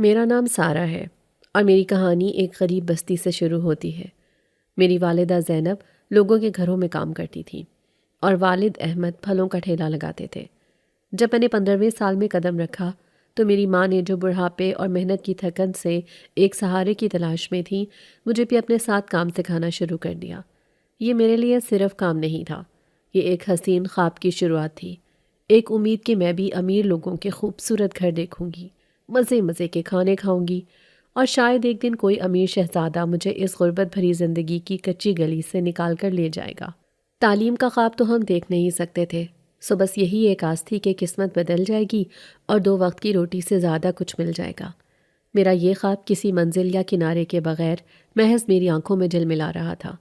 میرا نام سارہ ہے اور میری کہانی ایک غریب بستی سے شروع ہوتی ہے۔ میری والدہ زینب لوگوں کے گھروں میں کام کرتی تھیں اور والد احمد پھلوں کا ٹھیلا لگاتے تھے۔ جب میں نے 15ویں سال میں قدم رکھا تو میری ماں نے، جو بڑھاپے اور محنت کی تھکن سے ایک سہارے کی تلاش میں تھی، مجھے بھی اپنے ساتھ کام سکھانا شروع کر دیا۔ یہ میرے لیے صرف کام نہیں تھا، یہ ایک حسین خواب کی شروعات تھی، ایک امید کہ میں بھی امیر لوگوں کے خوبصورت گھر دیکھوں گی، مزے مزے کے کھانے کھاؤں گی، اور شاید ایک دن کوئی امیر شہزادہ مجھے اس غربت بھری زندگی کی کچی گلی سے نکال کر لے جائے گا۔ تعلیم کا خواب تو ہم دیکھ نہیں سکتے تھے، سو بس یہی ایک آس تھی کہ قسمت بدل جائے گی اور 2 وقت کی روٹی سے زیادہ کچھ مل جائے گا۔ میرا یہ خواب کسی منزل یا کنارے کے بغیر محض میری آنکھوں میں جلملا رہا تھا۔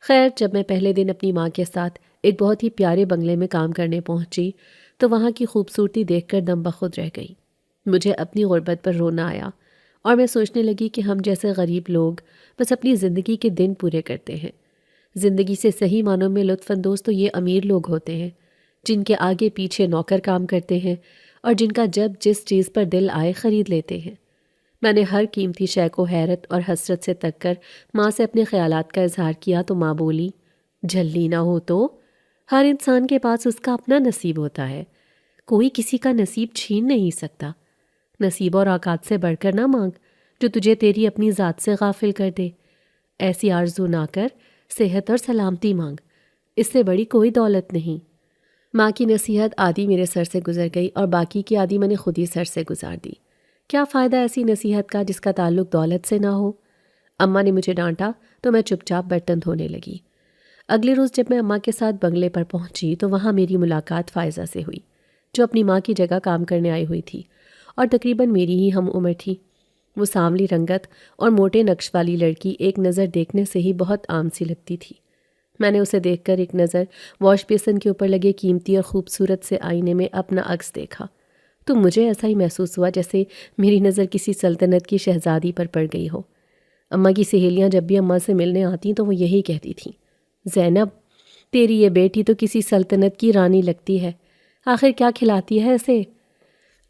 خیر، جب میں پہلے دن اپنی ماں کے ساتھ ایک بہت ہی پیارے بنگلے میں کام کرنے پہنچی تو وہاں کی خوبصورتی دیکھ کر دم بخود رہ گئی۔ مجھے اپنی غربت پر رونا آیا اور میں سوچنے لگی کہ ہم جیسے غریب لوگ بس اپنی زندگی کے دن پورے کرتے ہیں۔ زندگی سے صحیح معنوں میں لطف اندوز تو یہ امیر لوگ ہوتے ہیں، جن کے آگے پیچھے نوکر کام کرتے ہیں اور جن کا جب جس چیز پر دل آئے خرید لیتے ہیں۔ میں نے ہر قیمتی شے کو حیرت اور حسرت سے تک کر ماں سے اپنے خیالات کا اظہار کیا تو ماں بولی، جھلی نہ ہو تو، ہر انسان کے پاس اس کا اپنا نصیب ہوتا ہے، کوئی کسی کا نصیب چھین نہیں سکتا۔ نصیب اور اوقات سے بڑھ کر نہ مانگ جو تجھے تیری اپنی ذات سے غافل کر دے۔ ایسی آرزو نہ کر، صحت اور سلامتی مانگ، اس سے بڑی کوئی دولت نہیں۔ ماں کی نصیحت آدھی میرے سر سے گزر گئی اور باقی کی آدھی میں نے خود ہی سر سے گزار دی۔ کیا فائدہ ایسی نصیحت کا جس کا تعلق دولت سے نہ ہو؟ اماں نے مجھے ڈانٹا تو میں چپ چاپ برتن دھونے لگی۔ اگلے روز جب میں اماں کے ساتھ بنگلے پر پہنچی تو وہاں میری ملاقات فائزہ سے ہوئی، جو اپنی ماں کی جگہ کام کرنے آئی ہوئی تھی اور تقریباً میری ہی ہم عمر تھی۔ وہ سانولی رنگت اور موٹے نقش والی لڑکی ایک نظر دیکھنے سے ہی بہت عام سی لگتی تھی۔ میں نے اسے دیکھ کر ایک نظر واش بیسن کے اوپر لگے قیمتی اور خوبصورت سے آئینے میں اپنا عکس دیکھا تو مجھے ایسا ہی محسوس ہوا جیسے میری نظر کسی سلطنت کی شہزادی پر پڑ گئی ہو۔ اماں کی سہیلیاں جب بھی اماں سے ملنے آتیں تو وہ یہی کہتی تھیں، زینب، تیری یہ بیٹی تو کسی سلطنت کی رانی لگتی ہے، آخر کیا کھلاتی ہے اسے؟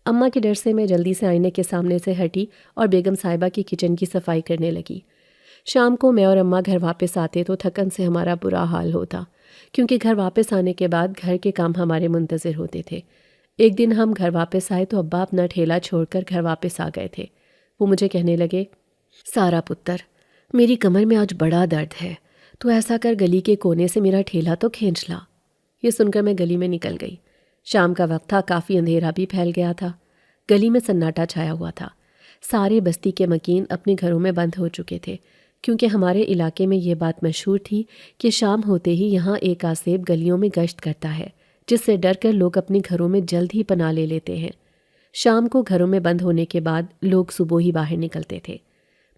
اماں کے ڈر سے میں جلدی سے آئینے کے سامنے سے ہٹی اور بیگم صاحبہ کی کچن کی صفائی کرنے لگی۔ شام کو میں اور اماں گھر واپس آتے تو تھکن سے ہمارا برا حال ہوتا، کیونکہ گھر واپس آنے کے بعد گھر کے کام ہمارے منتظر ہوتے تھے۔ ایک دن ہم گھر واپس آئے تو ابا اپنا ٹھیلا چھوڑ کر گھر واپس آ گئے تھے۔ وہ مجھے کہنے لگے، سارا پتر، میری کمر میں آج بڑا درد ہے، تو ایسا کر گلی کے کونے سے میرا ٹھیلا تو کھینچ لا۔ یہ سن کر میں گلی میں نکل گئی۔ شام کا وقت تھا، کافی اندھیرا بھی پھیل گیا تھا، گلی میں سناٹا چھایا ہوا تھا۔ سارے بستی کے مکین اپنے گھروں میں بند ہو چکے تھے، کیونکہ ہمارے علاقے میں یہ بات مشہور تھی کہ شام ہوتے ہی یہاں ایک آسیب گلیوں میں گشت کرتا ہے، جس سے ڈر کر لوگ اپنے گھروں میں جلد ہی پناہ لے لیتے ہیں۔ شام کو گھروں میں بند ہونے کے بعد لوگ صبح ہی باہر نکلتے تھے۔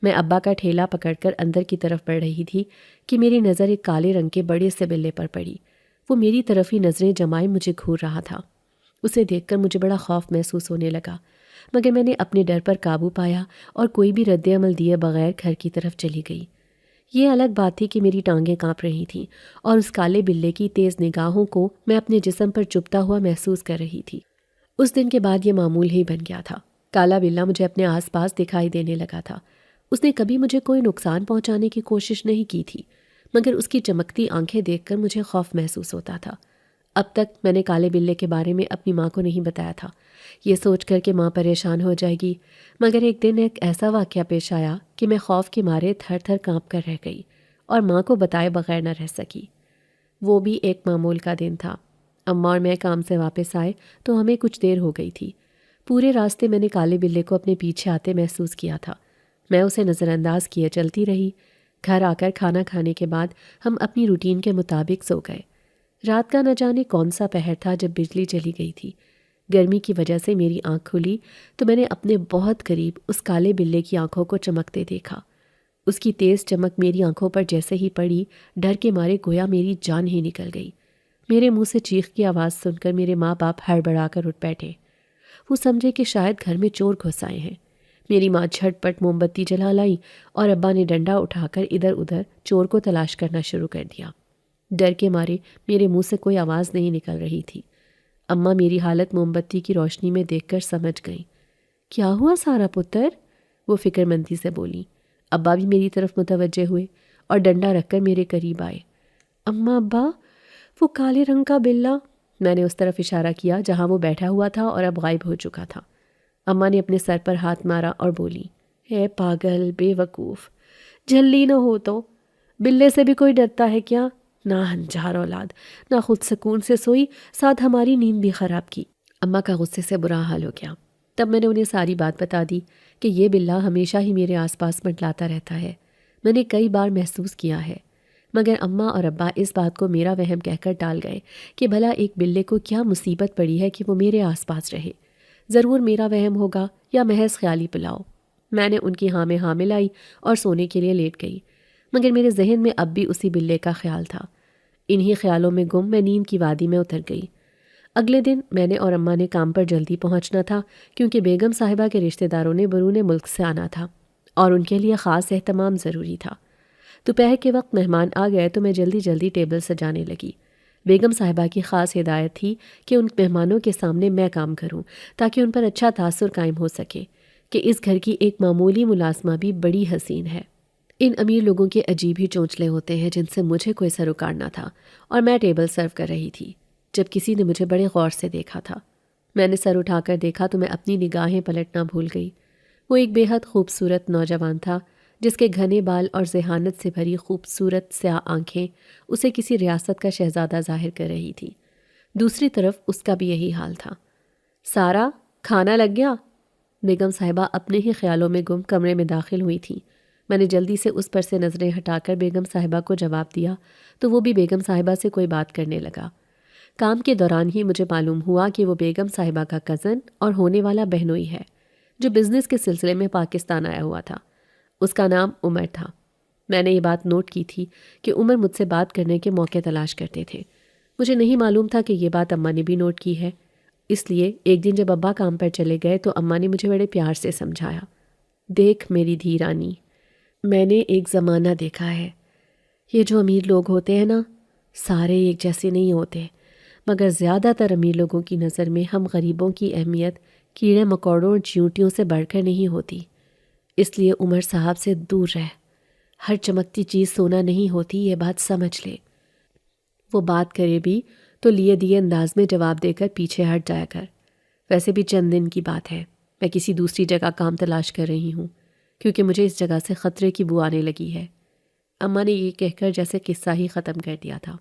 میں ابا کا ٹھیلا پکڑ کر اندر کی طرف بڑھ رہی تھی کہ میری نظر ایک کالے رنگ کے بڑے سے بلے پر پڑی۔ وہ میری طرف ہی نظریں جمائے مجھے گھور رہا تھا۔ اسے دیکھ کر مجھے بڑا خوف محسوس ہونے لگا، مگر میں نے اپنے ڈر پر قابو پایا اور کوئی بھی رد عمل دیے بغیر گھر کی طرف چلی گئی۔ یہ الگ بات تھی کہ میری ٹانگیں کانپ رہی تھیں اور اس کالے بلے کی تیز نگاہوں کو میں اپنے جسم پر چبھتا ہوا محسوس کر رہی تھی۔ اس دن کے بعد یہ معمول ہی بن گیا تھا۔ کالا بلہ مجھے اپنے آس پاس دکھائی دینے لگا تھا۔ اس نے کبھی مجھے کوئی نقصان پہنچانے کی کوشش نہیں کی تھی، مگر اس کی چمکتی آنکھیں دیکھ کر مجھے خوف محسوس ہوتا تھا۔ اب تک میں نے کالے بلے کے بارے میں اپنی ماں کو نہیں بتایا تھا، یہ سوچ کر کہ ماں پریشان ہو جائے گی، مگر ایک دن ایک ایسا واقعہ پیش آیا کہ میں خوف کے مارے تھر تھر کانپ کر رہ گئی اور ماں کو بتائے بغیر نہ رہ سکی۔ وہ بھی ایک معمول کا دن تھا۔ اماں اور میں کام سے واپس آئے تو ہمیں کچھ دیر ہو گئی تھی۔ پورے راستے میں نے کالے بلے کو اپنے پیچھے آتے محسوس کیا تھا۔ میں اسے نظر انداز کیے چلتی رہی۔ گھر آ کر کھانا کھانے کے بعد ہم اپنی روٹین کے مطابق سو گئے۔ رات کا نہ جانے کون سا پہر تھا جب بجلی چلی گئی تھی۔ گرمی کی وجہ سے میری آنکھ کھلی تو میں نے اپنے بہت قریب اس کالے بلے کی آنکھوں کو چمکتے دیکھا۔ اس کی تیز چمک میری آنکھوں پر جیسے ہی پڑی، ڈر کے مارے گویا میری جان ہی نکل گئی۔ میرے منہ سے چیخ کی آواز سن کر میرے ماں باپ ہڑبڑا کر اٹھ بیٹھے۔ وہ سمجھے کہ شاید گھر میں چور گھس آئے ہیں۔ میری ماں جھٹ پٹ موم بتی جلا لائی اور ابا نے ڈنڈا اٹھا کر ادھر ادھر چور کو تلاش کرنا شروع کر دیا۔ ڈر کے مارے میرے منہ سے کوئی آواز نہیں نکل رہی تھی۔ اماں میری حالت موم بتی کی روشنی میں دیکھ کر سمجھ گئیں۔ کیا ہوا سارا پتر؟ وہ فکر مندی سے بولی۔ ابا بھی میری طرف متوجہ ہوئے اور ڈنڈا رکھ کر میرے قریب آئے۔ اماں ابا، وہ کالے رنگ کا بلّا۔ میں نے اس طرف اشارہ کیا جہاں وہ بیٹھا ہوا تھا اور اب غائب ہو چکا تھا۔ اماں نے اپنے سر پر ہاتھ مارا اور بولی، اے پاگل بے وقوف، جھلی نہ ہو تو بلے سے بھی کوئی ڈرتا ہے کیا؟ نہ ہنجار اولاد، نہ خود سکون سے سوئی، ساتھ ہماری نیند بھی خراب کی۔ اماں کا غصے سے برا حال ہو گیا۔ تب میں نے انہیں ساری بات بتا دی کہ یہ بلّا ہمیشہ ہی میرے آس پاس منڈلاتا رہتا ہے، میں نے کئی بار محسوس کیا ہے، مگر اماں اور ابا اس بات کو میرا وہم کہہ کر ٹال گئے کہ بھلا ایک بلے کو کیا مصیبت پڑی ہے کہ وہ میرے آس پاس رہے، ضرور میرا وہم ہوگا یا محض خیالی پلاؤ۔ میں نے ان کی ہاں میں ہاں ملائی اور سونے کے لیے لیٹ گئی، مگر میرے ذہن میں اب بھی اسی بلے کا خیال تھا۔ انہی خیالوں میں گم میں نیند کی وادی میں اتر گئی۔ اگلے دن میں نے اور اماں نے کام پر جلدی پہنچنا تھا کیونکہ بیگم صاحبہ کے رشتہ داروں نے بیرون ملک سے آنا تھا اور ان کے لیے خاص اہتمام ضروری تھا۔ دوپہر کے وقت مہمان آ گئے تو میں جلدی جلدی ٹیبل سجانے لگی۔ بیگم صاحبہ کی خاص ہدایت تھی کہ ان مہمانوں کے سامنے میں کام کروں تاکہ ان پر اچھا تاثر قائم ہو سکے کہ اس گھر کی ایک معمولی ملازمہ بھی بڑی حسین ہے۔ ان امیر لوگوں کے عجیب ہی چونچلے ہوتے ہیں جن سے مجھے کوئی سروکار نہ تھا، اور میں ٹیبل سرو کر رہی تھی جب کسی نے مجھے بڑے غور سے دیکھا تھا۔ میں نے سر اٹھا کر دیکھا تو میں اپنی نگاہیں پلٹنا بھول گئی۔ وہ ایک بے حد خوبصورت نوجوان تھا جس کے گھنے بال اور ذہانت سے بھری خوبصورت سیاہ آنکھیں اسے کسی ریاست کا شہزادہ ظاہر کر رہی تھی۔ دوسری طرف اس کا بھی یہی حال تھا۔ سارا، کھانا لگ گیا؟ بیگم صاحبہ اپنے ہی خیالوں میں گم کمرے میں داخل ہوئی تھیں۔ میں نے جلدی سے اس پر سے نظریں ہٹا کر بیگم صاحبہ کو جواب دیا تو وہ بھی بیگم صاحبہ سے کوئی بات کرنے لگا۔ کام کے دوران ہی مجھے معلوم ہوا کہ وہ بیگم صاحبہ کا کزن اور ہونے والا بہنوئی ہے جو بزنس کے سلسلے میں پاکستان آیا ہوا تھا۔ اس کا نام عمر تھا۔ میں نے یہ بات نوٹ کی تھی کہ عمر مجھ سے بات کرنے کے موقع تلاش کرتے تھے۔ مجھے نہیں معلوم تھا کہ یہ بات اماں نے بھی نوٹ کی ہے، اس لیے ایک دن جب ابا کام پر چلے گئے تو اماں نے مجھے بڑے پیار سے سمجھایا، دیکھ میری دھی رانی، میں نے ایک زمانہ دیکھا ہے، یہ جو امیر لوگ ہوتے ہیں نا، سارے ایک جیسے نہیں ہوتے، مگر زیادہ تر امیر لوگوں کی نظر میں ہم غریبوں کی اہمیت کیڑے مکوڑوں اور چیونٹیوں سے بڑھ کر نہیں ہوتی، اس لیے عمر صاحب سے دور رہ۔ ہر چمکتی چیز سونا نہیں ہوتی، یہ بات سمجھ لے۔ وہ بات کرے بھی تو لیے دیے انداز میں جواب دے کر پیچھے ہٹ جایا کر۔ ویسے بھی چند دن کی بات ہے، میں کسی دوسری جگہ کام تلاش کر رہی ہوں کیونکہ مجھے اس جگہ سے خطرے کی بو آنے لگی ہے۔ اماں نے یہ کہہ کر جیسے قصہ ہی ختم کر دیا تھا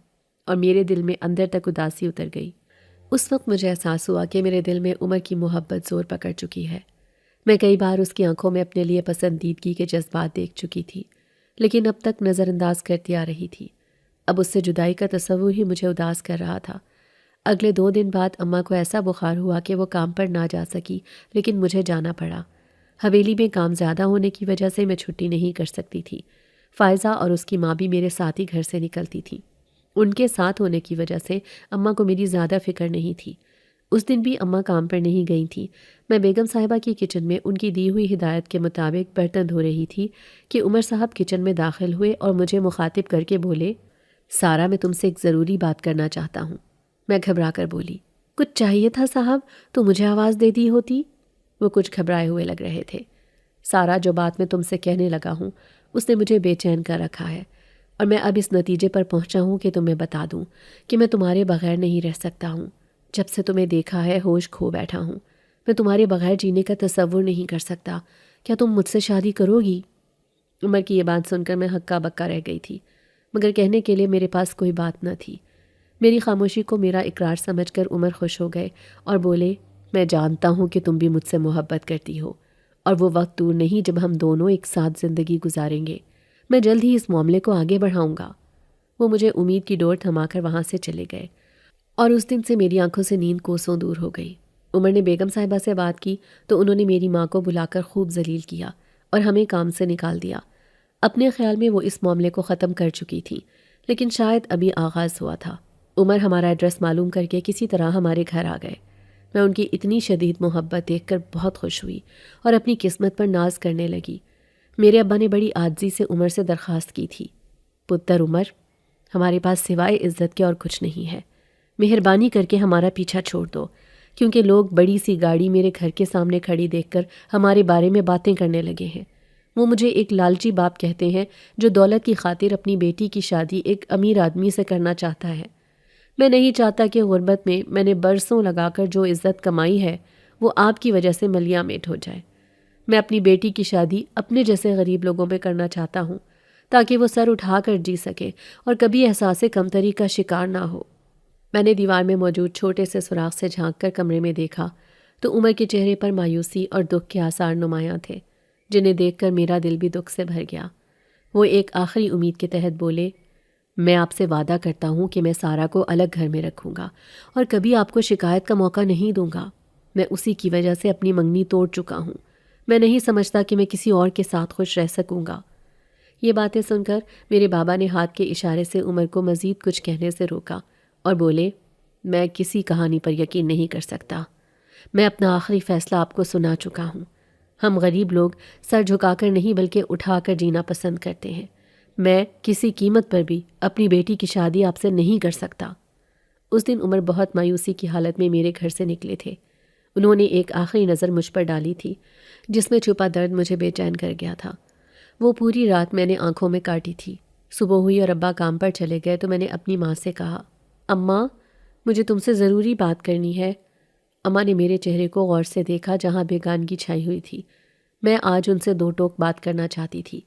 اور میرے دل میں اندر تک اداسی اتر گئی۔ اس وقت مجھے احساس ہوا کہ میرے دل میں عمر کی محبت زور پکڑ چکی ہے۔ میں کئی بار اس کی آنکھوں میں اپنے لیے پسندیدگی کے جذبات دیکھ چکی تھی، لیکن اب تک نظر انداز کرتی آ رہی تھی۔ اب اس سے جدائی کا تصور ہی مجھے اداس کر رہا تھا۔ اگلے 2 دن بعد اماں کو ایسا بخار ہوا کہ وہ کام پر نہ جا سکی، لیکن مجھے جانا پڑا۔ حویلی میں کام زیادہ ہونے کی وجہ سے میں چھٹی نہیں کر سکتی تھی۔ فائزہ اور اس کی ماں بھی میرے ساتھ ہی گھر سے نکلتی تھیں۔ ان کے ساتھ ہونے کی وجہ سے اماں کو میری زیادہ فکر نہیں تھی۔ اس دن بھی اماں کام پر نہیں گئی تھیں۔ میں بیگم صاحبہ کی کچن میں ان کی دی ہوئی ہدایت کے مطابق برتن دھو رہی تھی کہ عمر صاحب کچن میں داخل ہوئے اور مجھے مخاطب کر کے بولے، سارا، میں تم سے ایک ضروری بات کرنا چاہتا ہوں۔ میں گھبرا کر بولی، کچھ چاہیے تھا صاحب تو مجھے آواز دے دی ہوتی۔ وہ کچھ گھبرائے ہوئے لگ رہے تھے۔ سارا، جو بات میں تم سے کہنے لگا ہوں اس نے مجھے بے چین کر رکھا ہے، اور میں اب اس نتیجے پر پہنچا ہوں کہ تمہیں بتا دوں کہ میں تمہارے بغیر نہیں رہ سکتا ہوں۔ جب سے تمہیں دیکھا ہے ہوش کھو بیٹھا ہوں۔ میں تمہارے بغیر جینے کا تصور نہیں کر سکتا۔ کیا تم مجھ سے شادی کرو گی؟ عمر کی یہ بات سن کر میں ہکا بکا رہ گئی تھی، مگر کہنے کے لیے میرے پاس کوئی بات نہ تھی۔ میری خاموشی کو میرا اقرار سمجھ کر عمر خوش ہو گئے اور بولے، میں جانتا ہوں کہ تم بھی مجھ سے محبت کرتی ہو، اور وہ وقت دور نہیں جب ہم دونوں ایک ساتھ زندگی گزاریں گے۔ میں جلد ہی اس معاملے کو آگے بڑھاؤں گا۔ وہ مجھے امید کی ڈور تھما کر وہاں سے چلے گئے، اور اس دن سے میری آنکھوں سے نیند کوسوں دور ہو گئی۔ عمر نے بیگم صاحبہ سے بات کی تو انہوں نے میری ماں کو بلا کر خوب ذلیل کیا اور ہمیں کام سے نکال دیا۔ اپنے خیال میں وہ اس معاملے کو ختم کر چکی تھی، لیکن شاید ابھی آغاز ہوا تھا۔ عمر ہمارا ایڈریس معلوم کر کے کسی طرح ہمارے گھر آ گئے۔ میں ان کی اتنی شدید محبت دیکھ کر بہت خوش ہوئی اور اپنی قسمت پر ناز کرنے لگی۔ میرے ابا نے بڑی عاجزی سے عمر سے درخواست کی تھی، پتر عمر، ہمارے پاس سوائے عزت کے اور کچھ نہیں ہے، مہربانی کر کے ہمارا پیچھا چھوڑ دو، کیونکہ لوگ بڑی سی گاڑی میرے گھر کے سامنے کھڑی دیکھ کر ہمارے بارے میں باتیں کرنے لگے ہیں۔ وہ مجھے ایک لالچی باپ کہتے ہیں جو دولت کی خاطر اپنی بیٹی کی شادی ایک امیر آدمی سے کرنا چاہتا ہے۔ میں نہیں چاہتا کہ غربت میں نے برسوں لگا کر جو عزت کمائی ہے وہ آپ کی وجہ سے ملیہ میٹ ہو جائے۔ میں اپنی بیٹی کی شادی اپنے جیسے غریب لوگوں میں کرنا چاہتا ہوں تاکہ وہ سر اٹھا کر جی سکے اور کبھی احساس کمتری کا شکار نہ ہو۔ میں نے دیوار میں موجود چھوٹے سے سوراخ سے جھانک کر کمرے میں دیکھا تو عمر کے چہرے پر مایوسی اور دکھ کے آثار نمایاں تھے، جنہیں دیکھ کر میرا دل بھی دکھ سے بھر گیا۔ وہ ایک آخری امید کے تحت بولے، میں آپ سے وعدہ کرتا ہوں کہ میں سارا کو الگ گھر میں رکھوں گا اور کبھی آپ کو شکایت کا موقع نہیں دوں گا۔ میں اسی کی وجہ سے اپنی منگنی توڑ چکا ہوں۔ میں نہیں سمجھتا کہ میں کسی اور کے ساتھ خوش رہ سکوں گا۔ یہ باتیں سن کر میرے بابا نے ہاتھ کے اشارے سے عمر کو مزید کچھ کہنے سے روکا اور بولے، میں کسی کہانی پر یقین نہیں کر سکتا۔ میں اپنا آخری فیصلہ آپ کو سنا چکا ہوں۔ ہم غریب لوگ سر جھکا کر نہیں بلکہ اٹھا کر جینا پسند کرتے ہیں۔ میں کسی قیمت پر بھی اپنی بیٹی کی شادی آپ سے نہیں کر سکتا۔ اس دن عمر بہت مایوسی کی حالت میں میرے گھر سے نکلے تھے۔ انہوں نے ایک آخری نظر مجھ پر ڈالی تھی جس میں چھپا درد مجھے بے چین کر گیا تھا۔ وہ پوری رات میں نے آنکھوں میں کاٹی تھی۔ صبح ہوئی اور ابا کام پر چلے گئے تو میں نے اپنی ماں سے کہا، اماں مجھے تم سے ضروری بات کرنی ہے۔ اماں نے میرے چہرے کو غور سے دیکھا جہاں بیگانگی چھائی ہوئی تھی۔ میں آج ان سے دو ٹوک بات کرنا چاہتی تھی۔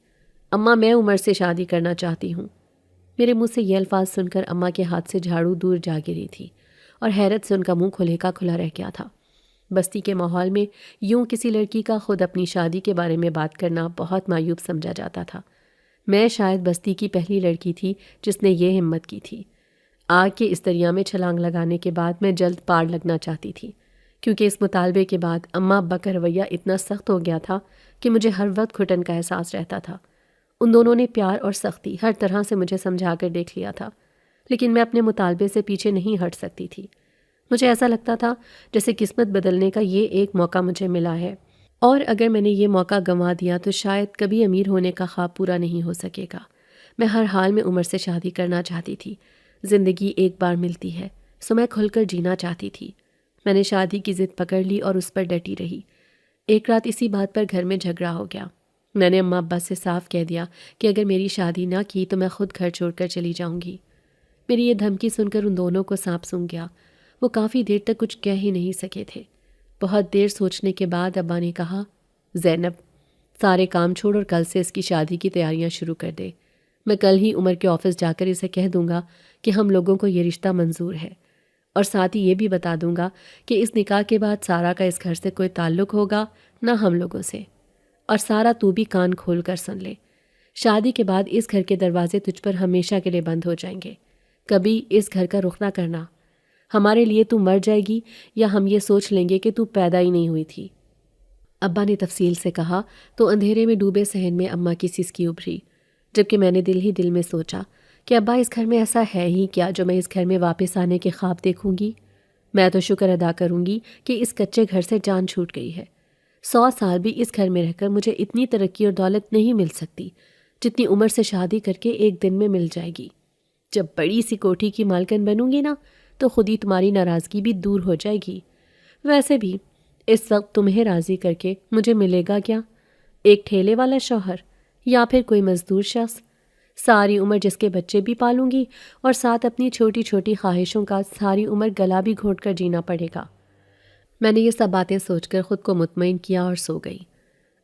اماں میں عمر سے شادی کرنا چاہتی ہوں۔ میرے منہ سے یہ الفاظ سن کر اماں کے ہاتھ سے جھاڑو دور جا گری تھی اور حیرت سے ان کا منہ کھلے کا کھلا رہ گیا تھا۔ بستی کے ماحول میں یوں کسی لڑکی کا خود اپنی شادی کے بارے میں بات کرنا بہت معیوب سمجھا جاتا تھا۔ میں شاید بستی کی پہلی لڑکی تھی جس نے یہ ہمت کی تھی۔ آگ کے اس دریا میں چھلانگ لگانے کے بعد میں جلد پار لگنا چاہتی تھی، کیونکہ اس مطالبے کے بعد اماں ابا کا رویہ اتنا سخت ہو گیا تھا کہ مجھے ہر وقت گھٹن کا احساس رہتا تھا۔ ان دونوں نے پیار اور سختی ہر طرح سے مجھے سمجھا کر دیکھ لیا تھا، لیکن میں اپنے مطالبے سے پیچھے نہیں ہٹ سکتی تھی۔ مجھے ایسا لگتا تھا جیسے قسمت بدلنے کا یہ ایک موقع مجھے ملا ہے، اور اگر میں نے یہ موقع گنوا دیا تو شاید کبھی امیر ہونے کا خواب پورا نہیں ہو سکے گا۔ میں ہر حال میں عمر سے شادی کرنا چاہتی تھی۔ زندگی ایک بار ملتی ہے، سو میں کھل کر جینا چاہتی تھی۔ میں نے شادی کی ضد پکڑ لی اور اس پر ڈٹی رہی۔ ایک رات اسی بات پر گھر میں جھگڑا ہو گیا۔ میں نے اماں ابا سے صاف کہہ دیا کہ اگر میری شادی نہ کی تو میں خود گھر چھوڑ کر چلی جاؤں گی۔ میری یہ دھمکی سن کر ان دونوں کو سانپ سونگھ گیا۔ وہ کافی دیر تک کچھ کہہ ہی نہیں سکے تھے۔ بہت دیر سوچنے کے بعد ابا نے کہا، زینب سارے کام چھوڑ اور کل سے اس کی شادی کی تیاریاں شروع کر دے۔ میں کل ہی عمر کے آفس جا کر اسے کہہ دوں گا کہ ہم لوگوں کو یہ رشتہ منظور ہے، اور ساتھ ہی یہ بھی بتا دوں گا کہ اس نکاح کے بعد سارا کا اس گھر سے کوئی تعلق ہوگا نہ ہم لوگوں سے۔ اور سارا تو بھی کان کھول کر سن لے، شادی کے بعد اس گھر کے دروازے تجھ پر ہمیشہ کے لیے بند ہو جائیں گے۔ کبھی اس گھر کا رخ نہ کرنا۔ ہمارے لیے تو مر جائے گی یا ہم یہ سوچ لیں گے کہ تو پیدا ہی نہیں ہوئی تھی۔ ابا نے تفصیل سے کہا تو اندھیرے میں ڈوبے صحن میں اماں کی سسکی ابھری، جبکہ میں نے دل ہی دل میں سوچا کہ ابا اس گھر میں ایسا ہے ہی کیا جو میں اس گھر میں واپس آنے کے خواب دیکھوں گی۔ میں تو شکر ادا کروں گی کہ اس کچے گھر سے جان چھوٹ گئی ہے۔ 100 سال بھی اس گھر میں رہ کر مجھے اتنی ترقی اور دولت نہیں مل سکتی جتنی عمر سے شادی کر کے ایک دن میں مل جائے گی۔ جب بڑی سی کوٹھی کی مالکن بنوں گی نا تو خود ہی تمہاری ناراضگی بھی دور ہو جائے گی۔ ویسے بھی اس وقت تمہیں راضی کر کے مجھے ملے گا کیا؟ ایک ٹھیلے والا شوہر یا پھر کوئی مزدور شخص؟ ساری عمر جس کے بچے بھی پالوں گی اور ساتھ اپنی چھوٹی چھوٹی خواہشوں کا ساری عمر گلا بھی گھونٹ کر جینا پڑے گا۔ میں نے یہ سب باتیں سوچ کر خود کو مطمئن کیا اور سو گئی۔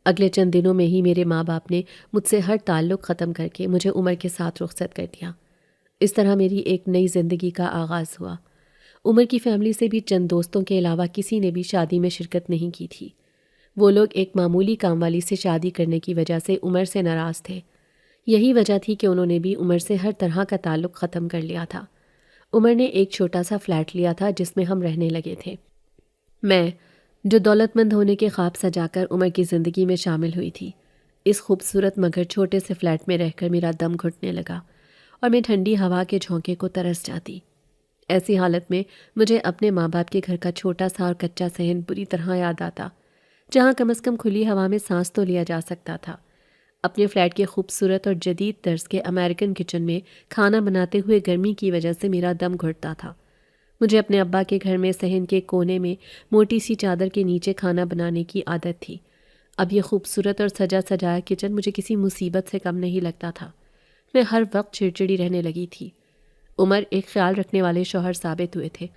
اگلے چند دنوں میں ہی میرے ماں باپ نے مجھ سے ہر تعلق ختم کر کے مجھے عمر کے ساتھ رخصت کر دیا۔ اس طرح میری ایک نئی زندگی کا آغاز ہوا۔ عمر کی فیملی سے بھی چند دوستوں کے علاوہ کسی نے بھی شادی میں شرکت نہیں کی تھی۔ وہ لوگ ایک معمولی کام والی سے شادی کرنے کی وجہ سے عمر سے ناراض تھے۔ یہی وجہ تھی کہ انہوں نے بھی عمر سے ہر طرح کا تعلق ختم کر لیا تھا۔ عمر نے ایک چھوٹا سا فلیٹ لیا تھا جس میں ہم رہنے لگے تھے۔ میں جو دولت مند ہونے کے خواب سجا کر عمر کی زندگی میں شامل ہوئی تھی، اس خوبصورت مگر چھوٹے سے فلیٹ میں رہ کر میرا دم گھٹنے لگا اور میں ٹھنڈی ہوا کے جھونکے کو ترس جاتی۔ ایسی حالت میں مجھے اپنے ماں باپ کے گھر کا چھوٹا سا اور کچا صحن بری طرح یاد آتا، جہاں کم از کم کھلی ہوا میں سانس تو لیا جا سکتا تھا۔ اپنے فلیٹ کے خوبصورت اور جدید طرز کے امریکن کچن میں کھانا بناتے ہوئے گرمی کی وجہ سے میرا دم گھٹتا تھا۔ مجھے اپنے ابا کے گھر میں صحن کے کونے میں موٹی سی چادر کے نیچے کھانا بنانے کی عادت تھی۔ اب یہ خوبصورت اور سجا سجایا کچن مجھے کسی مصیبت سے کم نہیں لگتا تھا۔ میں ہر وقت چڑچڑی رہنے لگی تھی۔ عمر ایک خیال رکھنے والے شوہر ثابت ہوئے تھے۔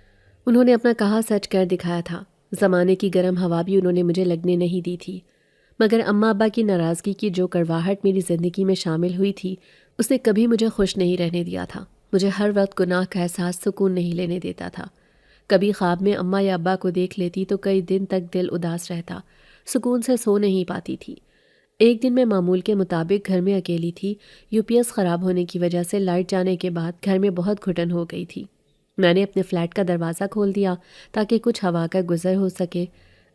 انہوں نے اپنا کہا سچ کر دکھایا تھا۔ زمانے کی گرم ہوا بھی انہوں نے مجھے لگنے نہیں دی تھی، مگر اماں ابا کی ناراضگی کی جو کڑواہٹ میری زندگی میں شامل ہوئی تھی اس نے کبھی مجھے خوش نہیں رہنے دیا تھا۔ مجھے ہر وقت گناہ کا احساس سکون نہیں لینے دیتا تھا۔ کبھی خواب میں اماں یا ابا کو دیکھ لیتی تو کئی دن تک دل اداس رہتا، سکون سے سو نہیں پاتی تھی۔ ایک دن میں معمول کے مطابق گھر میں اکیلی تھی۔ یو پی ایس خراب ہونے کی وجہ سے لائٹ جانے کے بعد گھر میں بہت گھٹن ہو گئی تھی۔ میں نے اپنے فلیٹ کا دروازہ کھول دیا تاکہ کچھ ہوا کا گزر ہو سکے۔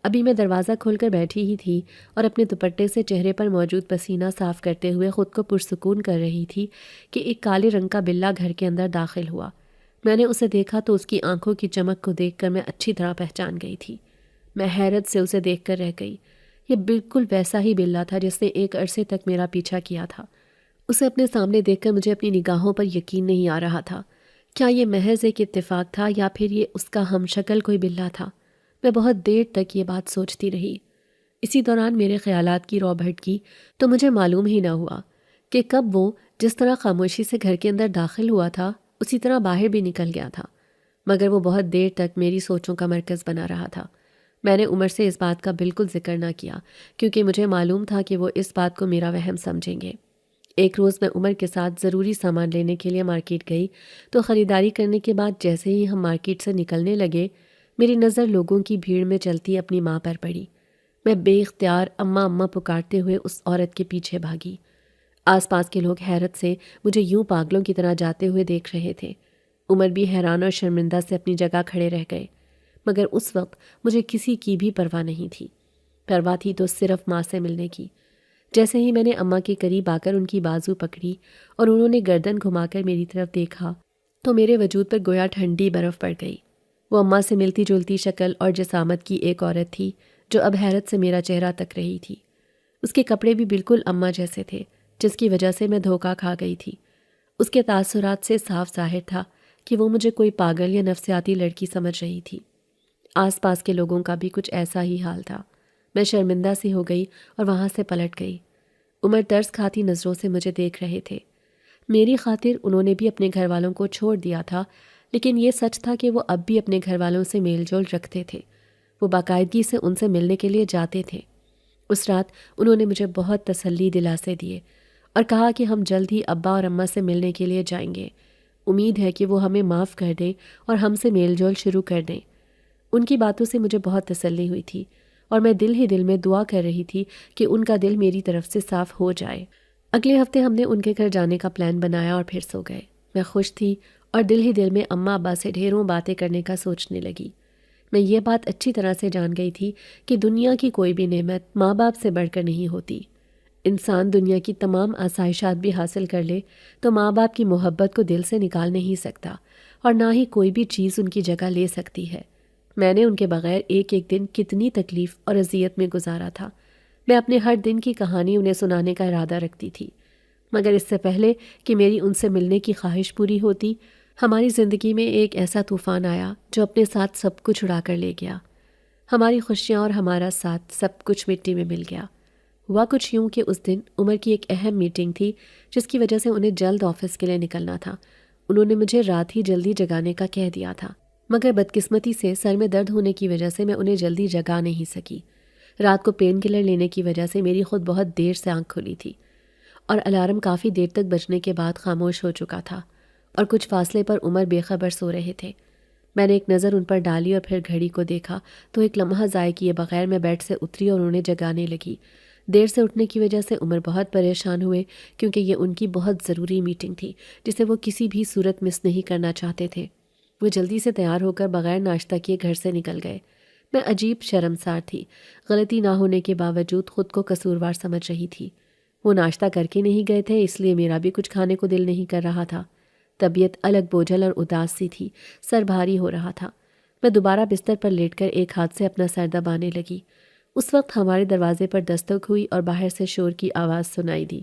ابھی میں دروازہ کھول کر بیٹھی ہی تھی اور اپنے دوپٹے سے چہرے پر موجود پسینہ صاف کرتے ہوئے خود کو پرسکون کر رہی تھی کہ ایک کالے رنگ کا بلہ گھر کے اندر داخل ہوا۔ میں نے اسے دیکھا تو اس کی آنکھوں کی چمک کو دیکھ کر میں اچھی طرح پہچان گئی تھی۔ میں حیرت سے اسے دیکھ کر رہ گئی۔ یہ بالکل ویسا ہی بلہ تھا جس نے ایک عرصے تک میرا پیچھا کیا تھا۔ اسے اپنے سامنے دیکھ کر مجھے اپنی نگاہوں پر یقین نہیں آ رہا تھا۔ کیا یہ محض ایک اتفاق تھا یا پھر یہ اس کا ہم شکل کوئی بلہ تھا؟ میں بہت دیر تک یہ بات سوچتی رہی۔ اسی دوران میرے خیالات کی رو بھٹکی تو مجھے معلوم ہی نہ ہوا کہ کب وہ جس طرح خاموشی سے گھر کے اندر داخل ہوا تھا اسی طرح باہر بھی نکل گیا تھا، مگر وہ بہت دیر تک میری سوچوں کا مرکز بنا رہا تھا۔ میں نے عمر سے اس بات کا بالکل ذکر نہ کیا کیونکہ مجھے معلوم تھا کہ وہ اس بات کو میرا وہم سمجھیں گے۔ ایک روز میں عمر کے ساتھ ضروری سامان لینے کے لیے مارکیٹ گئی تو خریداری کرنے کے بعد جیسے ہی ہم مارکیٹ سے نکلنے لگے میری نظر لوگوں کی بھیڑ میں چلتی اپنی ماں پر پڑی۔ میں بے اختیار اماں اماں پکارتے ہوئے اس عورت کے پیچھے بھاگی۔ آس پاس کے لوگ حیرت سے مجھے یوں پاگلوں کی طرح جاتے ہوئے دیکھ رہے تھے۔ عمر بھی حیران اور شرمندہ سے اپنی جگہ کھڑے رہ گئے، مگر اس وقت مجھے کسی کی بھی پرواہ نہیں تھی۔ پرواہ تھی تو صرف ماں سے ملنے کی۔ جیسے ہی میں نے اماں کے قریب آ کر ان کی بازو پکڑی اور انہوں نے گردن گھما کر میری طرف دیکھا تو میرے وجود پر گویا ٹھنڈی برف پڑ گئی۔ وہ اماں سے ملتی جلتی شکل اور جسامت کی ایک عورت تھی جو اب حیرت سے میرا چہرہ تک رہی تھی۔ اس کے کپڑے بھی بالکل اماں جیسے تھے، جس کی وجہ سے میں دھوکہ کھا گئی تھی۔ اس کے تاثرات سے صاف ظاہر تھا کہ وہ مجھے کوئی پاگل یا نفسیاتی لڑکی سمجھ رہی تھی۔ آس پاس کے لوگوں کا بھی کچھ ایسا ہی حال تھا۔ میں شرمندہ سی ہو گئی اور وہاں سے پلٹ گئی۔ عمر ترس کھاتی نظروں سے مجھے دیکھ رہے تھے۔ میری خاطر انہوں نے بھی اپنے گھر والوں کو چھوڑ دیا تھا، لیکن یہ سچ تھا کہ وہ اب بھی اپنے گھر والوں سے میل جول رکھتے تھے۔ وہ باقاعدگی سے ان سے ملنے کے لیے جاتے تھے۔ اس رات انہوں نے مجھے بہت تسلی دلاسے دیے اور کہا کہ ہم جلد ہی ابا اور اماں سے ملنے کے لیے جائیں گے۔ امید ہے کہ وہ ہمیں معاف کر دیں اور ہم سے میل جول شروع کر دیں۔ ان کی باتوں سے مجھے بہت تسلی ہوئی تھی اور میں دل ہی دل میں دعا کر رہی تھی کہ ان کا دل میری طرف سے صاف ہو جائے۔ اگلے ہفتے ہم نے ان کے گھر جانے کا پلان بنایا اور پھر سو گئے۔ میں خوش تھی اور دل ہی دل میں اماں ابا سے ڈھیروں باتیں کرنے کا سوچنے لگی۔ میں یہ بات اچھی طرح سے جان گئی تھی کہ دنیا کی کوئی بھی نعمت ماں باپ سے بڑھ کر نہیں ہوتی۔ انسان دنیا کی تمام آسائشات بھی حاصل کر لے تو ماں باپ کی محبت کو دل سے نکال نہیں سکتا، اور نہ ہی کوئی بھی چیز ان کی جگہ لے سکتی ہے۔ میں نے ان کے بغیر ایک ایک دن کتنی تکلیف اور اذیت میں گزارا تھا۔ میں اپنے ہر دن کی کہانی انہیں سنانے کا ارادہ رکھتی تھی، مگر اس سے پہلے کہ میری ان سے ملنے کی خواہش پوری ہوتی، ہماری زندگی میں ایک ایسا طوفان آیا جو اپنے ساتھ سب کچھ اڑا کر لے گیا۔ ہماری خوشیاں اور ہمارا ساتھ سب کچھ مٹی میں مل گیا۔ ہوا کچھ یوں کہ اس دن عمر کی ایک اہم میٹنگ تھی جس کی وجہ سے انہیں جلد آفس کے لیے نکلنا تھا۔ انہوں نے مجھے رات ہی جلدی جگانے کا کہہ دیا تھا، مگر بدقسمتی سے سر میں درد ہونے کی وجہ سے میں انہیں جلدی جگا نہیں سکی۔ رات کو پین کلر لینے کی وجہ سے میری خود بہت دیر سے آنکھ کھلی تھی اور الارم کافی دیر تک بجنے کے بعد خاموش ہو چکا تھا، اور کچھ فاصلے پر عمر بے خبر سو رہے تھے۔ میں نے ایک نظر ان پر ڈالی اور پھر گھڑی کو دیکھا تو ایک لمحہ ضائع کیے بغیر میں بیڈ سے اتری اور انہیں جگانے لگی۔ دیر سے اٹھنے کی وجہ سے عمر بہت پریشان ہوئے کیونکہ یہ ان کی بہت ضروری میٹنگ تھی جسے وہ کسی بھی صورت مس نہیں کرنا چاہتے تھے۔ وہ جلدی سے تیار ہو کر بغیر ناشتہ کیے گھر سے نکل گئے۔ میں عجیب شرمسار تھی، غلطی نہ ہونے کے باوجود خود کو قصوروار سمجھ رہی تھی۔ وہ ناشتہ کر کے نہیں گئے تھے، اس لیے میرا بھی کچھ کھانے کو دل نہیں کر رہا تھا۔ طبیعت الگ بوجھل اور اداس سی تھی، سر بھاری ہو رہا تھا۔ میں دوبارہ بستر پر لیٹ کر ایک ہاتھ سے اپنا سر دبانے لگی۔ اس وقت ہمارے دروازے پر دستک ہوئی اور باہر سے شور کی آواز سنائی دی۔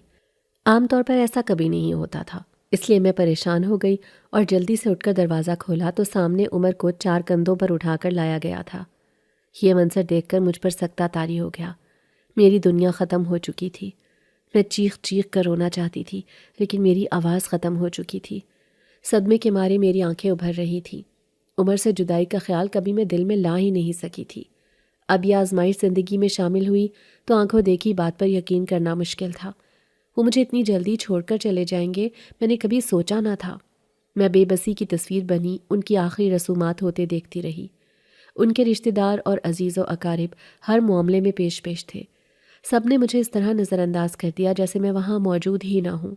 عام طور پر ایسا کبھی نہیں ہوتا تھا، اس لیے میں پریشان ہو گئی اور جلدی سے اٹھ کر دروازہ کھولا تو سامنے عمر کو 4 کندھوں پر اٹھا کر لایا گیا تھا۔ یہ منظر دیکھ کر مجھ پر سکتہ طاری ہو گیا۔ میری دنیا ختم ہو چکی تھی۔ میں چیخ چیخ کر رونا چاہتی تھی لیکن میری آواز ختم ہو چکی تھی۔ صدمے کے مارے میری آنکھیں ابھر رہی تھیں۔ عمر سے جدائی کا خیال کبھی میں دل میں لا ہی نہیں سکی تھی۔ اب یہ آزمائش زندگی میں شامل ہوئی تو آنکھوں دیکھی بات پر یقین کرنا مشکل تھا۔ وہ مجھے اتنی جلدی چھوڑ کر چلے جائیں گے میں نے کبھی سوچا نہ تھا۔ میں بے بسی کی تصویر بنی ان کی آخری رسومات ہوتے دیکھتی رہی۔ ان کے رشتہ دار اور عزیز و اقارب ہر معاملے میں پیش تھے۔ سب نے مجھے اس طرح نظر انداز کر دیا جیسے میں وہاں موجود ہی نہ ہوں،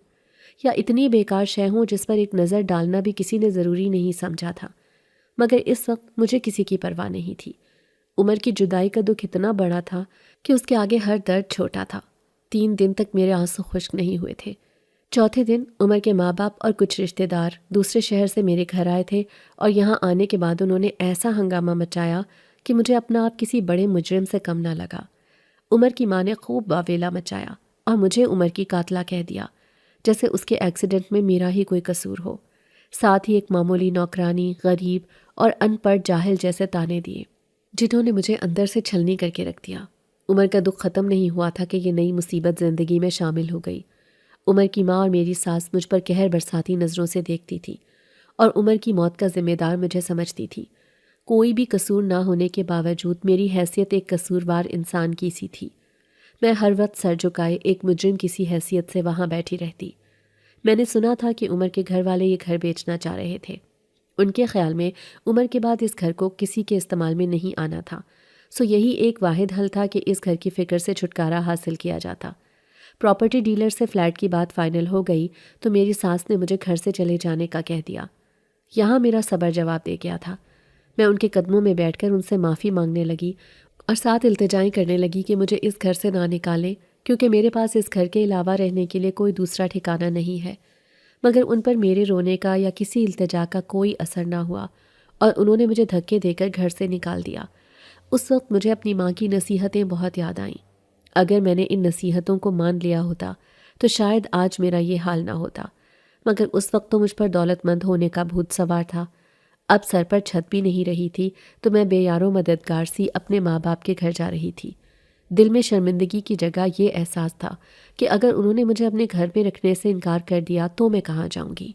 یا اتنی بیکار شے ہوں جس پر ایک نظر ڈالنا بھی کسی نے ضروری نہیں سمجھا تھا۔ مگر اس وقت مجھے کسی کی پرواہ نہیں تھی۔ عمر کی جدائی کا دکھ اتنا بڑا تھا کہ اس کے آگے ہر درد چھوٹا تھا۔ 3 دن تک میرے آنسو خشک نہیں ہوئے تھے۔ چوتھے دن عمر کے ماں باپ اور کچھ رشتہ دار دوسرے شہر سے میرے گھر آئے تھے اور یہاں آنے کے بعد انہوں نے ایسا ہنگامہ مچایا کہ مجھے اپنا آپ کسی بڑے مجرم سے کم نہ لگا۔ عمر کی ماں نے خوب واویلا مچایا اور مجھے عمر کی قاتلہ کہہ دیا، جیسے اس کے ایکسیڈنٹ میں میرا ہی کوئی قصور ہو۔ ساتھ ہی ایک معمولی نوکرانی، غریب اور ان پڑھ جاہل جیسے تانے دیے، جنہوں نے مجھے اندر سے چھلنی کر کے رکھ دیا۔ عمر کا دکھ ختم نہیں ہوا تھا کہ یہ نئی مصیبت زندگی میں شامل ہو گئی۔ عمر کی ماں اور میری ساس مجھ پر قہر برساتی نظروں سے دیکھتی تھی اور عمر کی موت کا ذمہ دار مجھے سمجھتی تھی۔ کوئی بھی قصور نہ ہونے کے باوجود میری حیثیت ایک قصوروار انسان کی سی تھی۔ میں ہر وقت سر جھکائے ایک مجرم کی سی حیثیت سے وہاں بیٹھی رہتی۔ میں نے سنا تھا کہ عمر کے گھر والے یہ گھر بیچنا چاہ رہے تھے۔ ان کے خیال میں عمر کے بعد اس گھر کو کسی کے استعمال میں نہیں آنا تھا، سو یہی ایک واحد حل تھا کہ اس گھر کی فکر سے چھٹکارا حاصل کیا جاتا۔ پراپرٹی ڈیلر سے فلیٹ کی بات فائنل ہو گئی تو میری ساس نے مجھے گھر سے چلے جانے کا کہہ دیا۔ یہاں میرا صبر جواب دے گیا تھا۔ میں ان کے قدموں میں بیٹھ کر ان سے معافی مانگنے لگی اور ساتھ التجائیں کرنے لگی کہ مجھے اس گھر سے نہ نکالیں، کیونکہ میرے پاس اس گھر کے علاوہ رہنے کے لیے کوئی دوسرا ٹھکانہ نہیں ہے۔ مگر ان پر میرے رونے کا یا کسی التجا کا کوئی اثر نہ ہوا اور انہوں نے مجھے دھکے دے کر گھر سے نکال دیا۔ اس وقت مجھے اپنی ماں کی نصیحتیں بہت یاد آئیں۔ اگر میں نے ان نصیحتوں کو مان لیا ہوتا تو شاید آج میرا یہ حال نہ ہوتا، مگر اس وقت تو مجھ پر دولت مند ہونے کا بھوت سوار تھا۔ اب سر پر چھت بھی نہیں رہی تھی تو میں بے یار و مددگار سی اپنے ماں باپ کے گھر جا رہی تھی۔ دل میں شرمندگی کی جگہ یہ احساس تھا کہ اگر انہوں نے مجھے اپنے گھر میں رکھنے سے انکار کر دیا تو میں کہاں جاؤں گی۔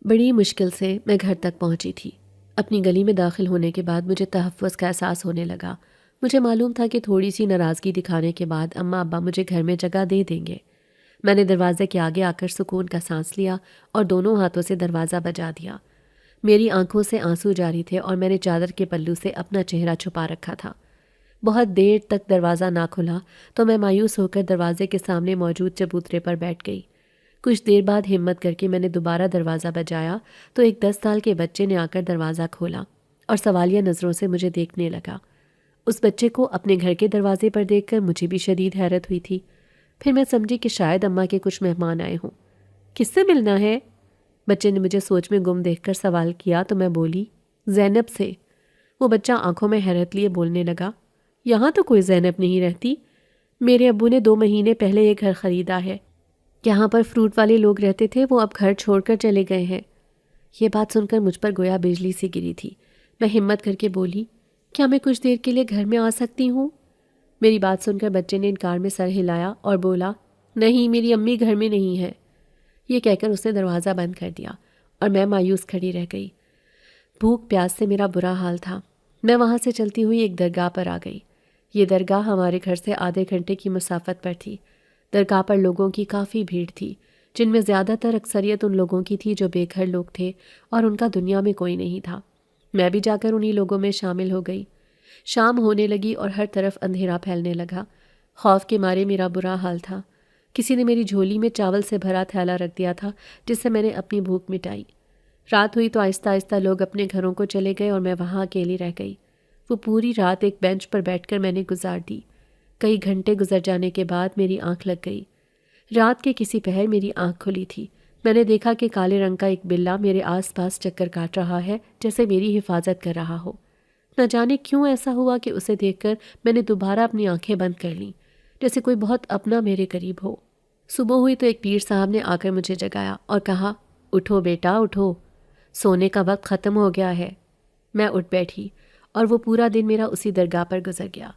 بڑی مشکل سے میں گھر تک پہنچی تھی۔ اپنی گلی میں داخل ہونے کے بعد مجھے تحفظ کا احساس ہونے لگا۔ مجھے معلوم تھا کہ تھوڑی سی ناراضگی دکھانے کے بعد اماں ابا مجھے گھر میں جگہ دے دیں گے۔ میں نے دروازے کے آگے آ کر سکون کا سانس لیا اور دونوں ہاتھوں سے دروازہ بجا دیا۔ میری آنکھوں سے آنسو جاری تھے اور میں نے چادر کے پلو سے اپنا چہرہ چھپا رکھا تھا۔ بہت دیر تک دروازہ نہ کھلا تو میں مایوس ہو کر دروازے کے سامنے موجود چبوترے پر بیٹھ گئی۔ کچھ دیر بعد ہمت کر کے میں نے دوبارہ دروازہ بجایا تو ایک 10 سال کے بچے نے آ کر دروازہ کھولا اور سوالیہ نظروں سے مجھے دیکھنے لگا۔ اس بچے کو اپنے گھر کے دروازے پر دیکھ کر مجھے بھی شدید حیرت ہوئی تھی۔ پھر میں سمجھی کہ شاید اماں کے کچھ مہمان آئے ہوں۔ کس سے ملنا ہے؟ بچے نے مجھے سوچ میں گم دیکھ کر سوال کیا تو میں بولی، زینب سے۔ وہ بچہ آنکھوں میں حیرت لیے بولنے لگا، یہاں تو کوئی زینب نہیں رہتی۔ میرے ابو نے 2 مہینے پہلے یہ گھر خریدا ہے۔ یہاں پر فروٹ والے لوگ رہتے تھے، وہ اب گھر چھوڑ کر چلے گئے ہیں۔ یہ بات سن کر مجھ پر گویا بجلی سی گری تھی۔ میں ہمت کر کے بولی، کیا میں کچھ دیر کے لیے گھر میں آ سکتی ہوں؟ میری بات سن کر بچے نے انکار میں سر ہلایا اور بولا، نہیں، میری امی گھر میں نہیں ہے۔ یہ کہہ کر اس نے دروازہ بند کر دیا اور میں مایوس کھڑی رہ گئی۔ بھوک پیاس سے میرا برا حال تھا۔ میں وہاں سے چلتی ہوئی ایک درگاہ پر آ گئی۔ یہ درگاہ ہمارے گھر سے آدھے گھنٹے کی مسافت پر تھی۔ درگاہ پر لوگوں کی کافی بھیڑ تھی، جن میں زیادہ تر اکثریت ان لوگوں کی تھی جو بے گھر لوگ تھے اور ان کا دنیا میں کوئی نہیں تھا۔ میں بھی جا کر انہی لوگوں میں شامل ہو گئی۔ شام ہونے لگی اور ہر طرف اندھیرا پھیلنے لگا۔ خوف کے مارے میرا برا حال تھا۔ کسی نے میری جھولی میں چاول سے بھرا تھیلا رکھ دیا تھا جس سے میں نے اپنی بھوک مٹائی۔ رات ہوئی تو آہستہ آہستہ لوگ اپنے گھروں کو چلے گئے اور میں وہاں اکیلی رہ گئی۔ وہ پوری رات ایک بینچ پر بیٹھ کر میں نے گزار دی۔ کئی گھنٹے گزر جانے کے بعد میری آنکھ لگ گئی۔ رات کے کسی پہر میری آنکھ کھلی تھی۔ میں نے دیکھا کہ کالے رنگ کا ایک بلّا میرے آس پاس چکر کاٹ رہا ہے جیسے میری حفاظت کر رہا ہو۔ نہ جانے کیوں ایسا ہوا کہ اسے دیکھ کر میں نے دوبارہ اپنی آنکھیں بند کر لیں، جیسے کوئی بہت اپنا میرے قریب ہو۔ صبح ہوئی تو ایک پیر صاحب نے آ کر مجھے جگایا اور کہا، اٹھو بیٹا اٹھو، سونے کا وقت ختم ہو گیا ہے۔ میں اٹھ بیٹھی اور وہ پورا دن میرا اسی درگاہ پر گزر گیا۔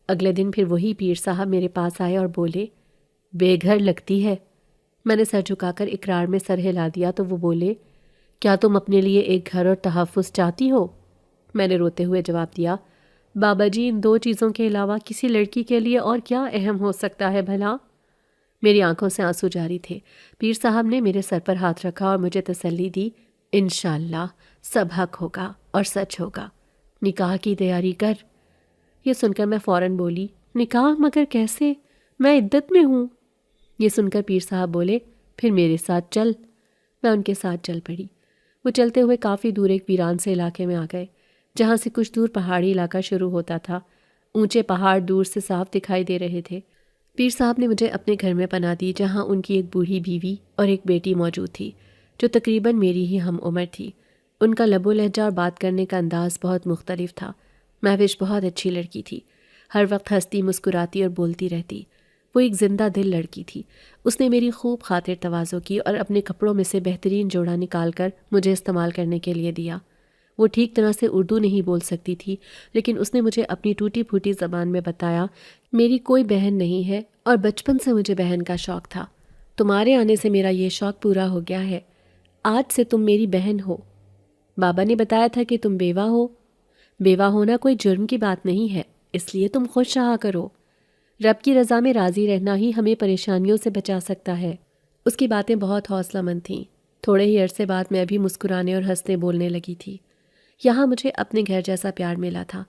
اگلے دن پھر وہی پیر صاحب میرے پاس آئے اور بولے، بے گھر لگتی ہے۔ میں نے سر جھکا کر اقرار میں سر ہلا دیا تو وہ بولے، کیا تم اپنے لیے ایک گھر اور تحفظ چاہتی ہو؟ میں نے روتے ہوئے جواب دیا، بابا جی ان 2 چیزوں کے علاوہ کسی لڑکی کے لیے اور کیا اہم ہو سکتا ہے بھلا؟ میری آنکھوں سے آنسو جاری تھے۔ پیر صاحب نے میرے سر پر ہاتھ رکھا اور مجھے تسلی دی، انشاءاللہ سب حق ہوگا اور سچ ہوگا، نکاح کی تیاری کر۔ یہ سن کر میں فوراً بولی، نکاح مگر کیسے؟ میں عدت میں ہوں۔ یہ سن کر پیر صاحب بولے، پھر میرے ساتھ چل۔ میں ان کے ساتھ چل پڑی۔ وہ چلتے ہوئے کافی دور ایک ویران سے علاقے میں آ گئے، جہاں سے کچھ دور پہاڑی علاقہ شروع ہوتا تھا۔ اونچے پہاڑ دور سے صاف دکھائی دے رہے تھے۔ پیر صاحب نے مجھے اپنے گھر میں پناہ دی، جہاں ان کی ایک بوڑھی بیوی اور ایک بیٹی موجود تھی، جو تقریباً میری ہی ہم عمر تھی۔ ان کا لب و لہجہ اور بات کرنے کا انداز بہت مختلف تھا۔ مہوش بہت اچھی لڑکی تھی، ہر وقت ہنستی مسکراتی اور بولتی رہتی۔ وہ ایک زندہ دل لڑکی تھی۔ اس نے میری خوب خاطر تواضع کی اور اپنے کپڑوں میں سے بہترین جوڑا نکال کر مجھے استعمال کرنے کے لیے دیا۔ وہ ٹھیک طرح سے اردو نہیں بول سکتی تھی، لیکن اس نے مجھے اپنی ٹوٹی پھوٹی زبان میں بتایا، میری کوئی بہن نہیں ہے اور بچپن سے مجھے بہن کا شوق تھا۔ تمہارے آنے سے میرا یہ شوق پورا ہو گیا ہے۔ آج سے تم میری بہن ہو۔ بابا نے بتایا تھا کہ تم بیوہ ہو۔ بیوہ ہونا کوئی جرم کی بات نہیں ہے، اس لیے تم خوش رہا کرو۔ رب کی رضا میں راضی رہنا ہی ہمیں پریشانیوں سے بچا سکتا ہے۔ اس کی باتیں بہت حوصلہ مند تھیں۔ تھوڑے ہی عرصے بعد میں بھی مسکرانے اور ہنسنے بولنے لگی تھی۔ یہاں مجھے اپنے گھر جیسا پیار ملا تھا،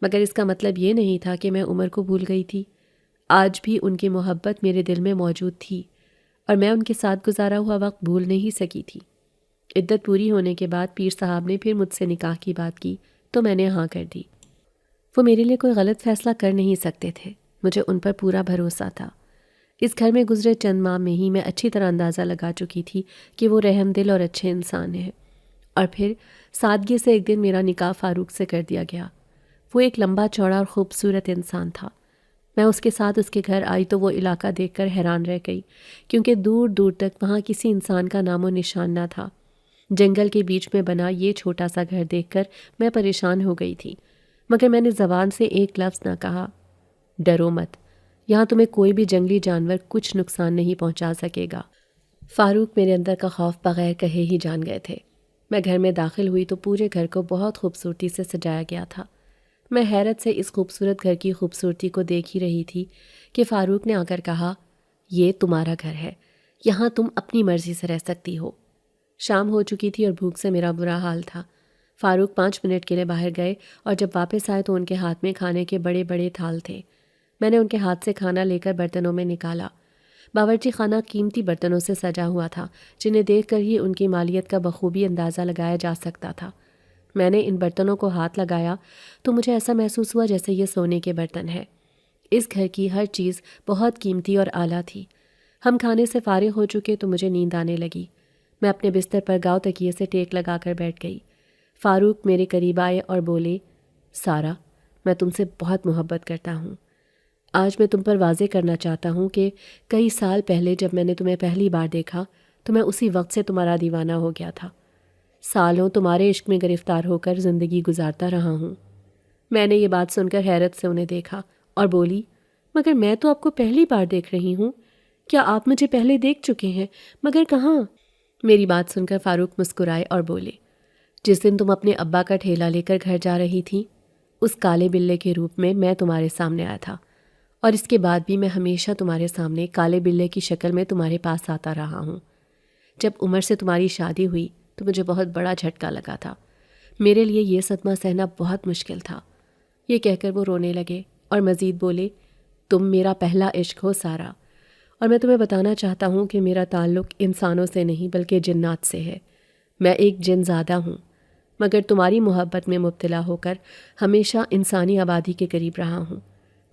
مگر اس کا مطلب یہ نہیں تھا کہ میں عمر کو بھول گئی تھی۔ آج بھی ان کی محبت میرے دل میں موجود تھی اور میں ان کے ساتھ گزارا ہوا وقت بھول نہیں سکی تھی۔ عدت پوری ہونے کے بعد پیر صاحب نے پھر مجھ سے نکاح کی بات کی تو میں نے ہاں کر دی۔ وہ میرے لیے کوئی غلط فیصلہ کر نہیں سکتے تھے، مجھے ان پر پورا بھروسہ تھا۔ اس گھر میں گزرے چند ماہ میں ہی میں اچھی طرح اندازہ لگا چکی تھی کہ وہ رحم دل اور اچھے انسان ہیں۔ اور پھر سادگی سے ایک دن میرا نکاح فاروق سے کر دیا گیا۔ وہ ایک لمبا چوڑا اور خوبصورت انسان تھا۔ میں اس کے ساتھ اس کے گھر آئی تو وہ علاقہ دیکھ کر حیران رہ گئی، کیونکہ دور دور تک وہاں کسی انسان کا نام و نشان نہ تھا۔ جنگل کے بیچ میں بنا یہ چھوٹا سا گھر دیکھ کر میں پریشان ہو گئی تھی، مگر میں نے زبان سے ایک لفظ نہ کہا۔ ڈرو مت، یہاں تمہیں کوئی بھی جنگلی جانور کچھ نقصان نہیں پہنچا سکے گا۔ فاروق میرے اندر کا خوف بغیر کہے ہی جان گئے تھے۔ میں گھر میں داخل ہوئی تو پورے گھر کو بہت خوبصورتی سے سجایا گیا تھا۔ میں حیرت سے اس خوبصورت گھر کی خوبصورتی کو دیکھ ہی رہی تھی کہ فاروق نے آ کر کہا، یہ تمہارا گھر ہے، یہاں تم اپنی مرضی سے رہ سکتی ہو۔ شام ہو چکی تھی اور بھوک سے میرا برا حال تھا۔ فاروق 5 منٹ کے لیے باہر گئے اور جب واپس آئے تو ان کے ہاتھ میں کھانے کے بڑے بڑے تھال تھے۔ میں نے ان کے ہاتھ سے کھانا لے کر برتنوں میں نکالا۔ باورچی خانہ قیمتی برتنوں سے سجا ہوا تھا، جنہیں دیکھ کر ہی ان کی مالیت کا بخوبی اندازہ لگایا جا سکتا تھا۔ میں نے ان برتنوں کو ہاتھ لگایا تو مجھے ایسا محسوس ہوا جیسے یہ سونے کے برتن ہیں۔ اس گھر کی ہر چیز بہت قیمتی اور اعلیٰ تھی۔ ہم کھانے سے فارغ ہو چکے تو مجھے نیند آنے لگی۔ میں اپنے بستر پر گاؤ تکیے سے ٹیک لگا کر بیٹھ گئی۔ فاروق میرے قریب آئے اور بولے، سارا، میں تم سے بہت محبت کرتا ہوں۔ آج میں تم پر واضح کرنا چاہتا ہوں کہ کئی سال پہلے جب میں نے تمہیں پہلی بار دیکھا تو میں اسی وقت سے تمہارا دیوانہ ہو گیا تھا۔ سالوں تمہارے عشق میں گرفتار ہو کر زندگی گزارتا رہا ہوں۔ میں نے یہ بات سن کر حیرت سے انہیں دیکھا اور بولی، مگر میں تو آپ کو پہلی بار دیکھ رہی ہوں۔ کیا آپ مجھے پہلے دیکھ چکے ہیں؟ مگر کہاں؟ میری بات سن کر فاروق مسکرائے اور بولے، جس دن تم اپنے ابا کا ٹھیلا لے کر گھر جا رہی تھی، اس کالے بلے کے روپ میں تمہارے سامنے آیا تھا، اور اس کے بعد بھی میں ہمیشہ تمہارے سامنے کالے بلے کی شکل میں تمہارے پاس آتا رہا ہوں۔ جب عمر سے تمہاری شادی ہوئی تو مجھے بہت بڑا جھٹکا لگا تھا۔ میرے لیے یہ صدمہ سہنا بہت مشکل تھا۔ یہ کہہ کر وہ رونے لگے اور مزید بولے، تم میرا پہلا عشق ہو سارا، اور میں تمہیں بتانا چاہتا ہوں کہ میرا تعلق انسانوں سے نہیں بلکہ جنات سے ہے۔ میں ایک جن زادہ ہوں، مگر تمہاری محبت میں مبتلا ہو کر ہمیشہ انسانی آبادی کے قریب رہا ہوں،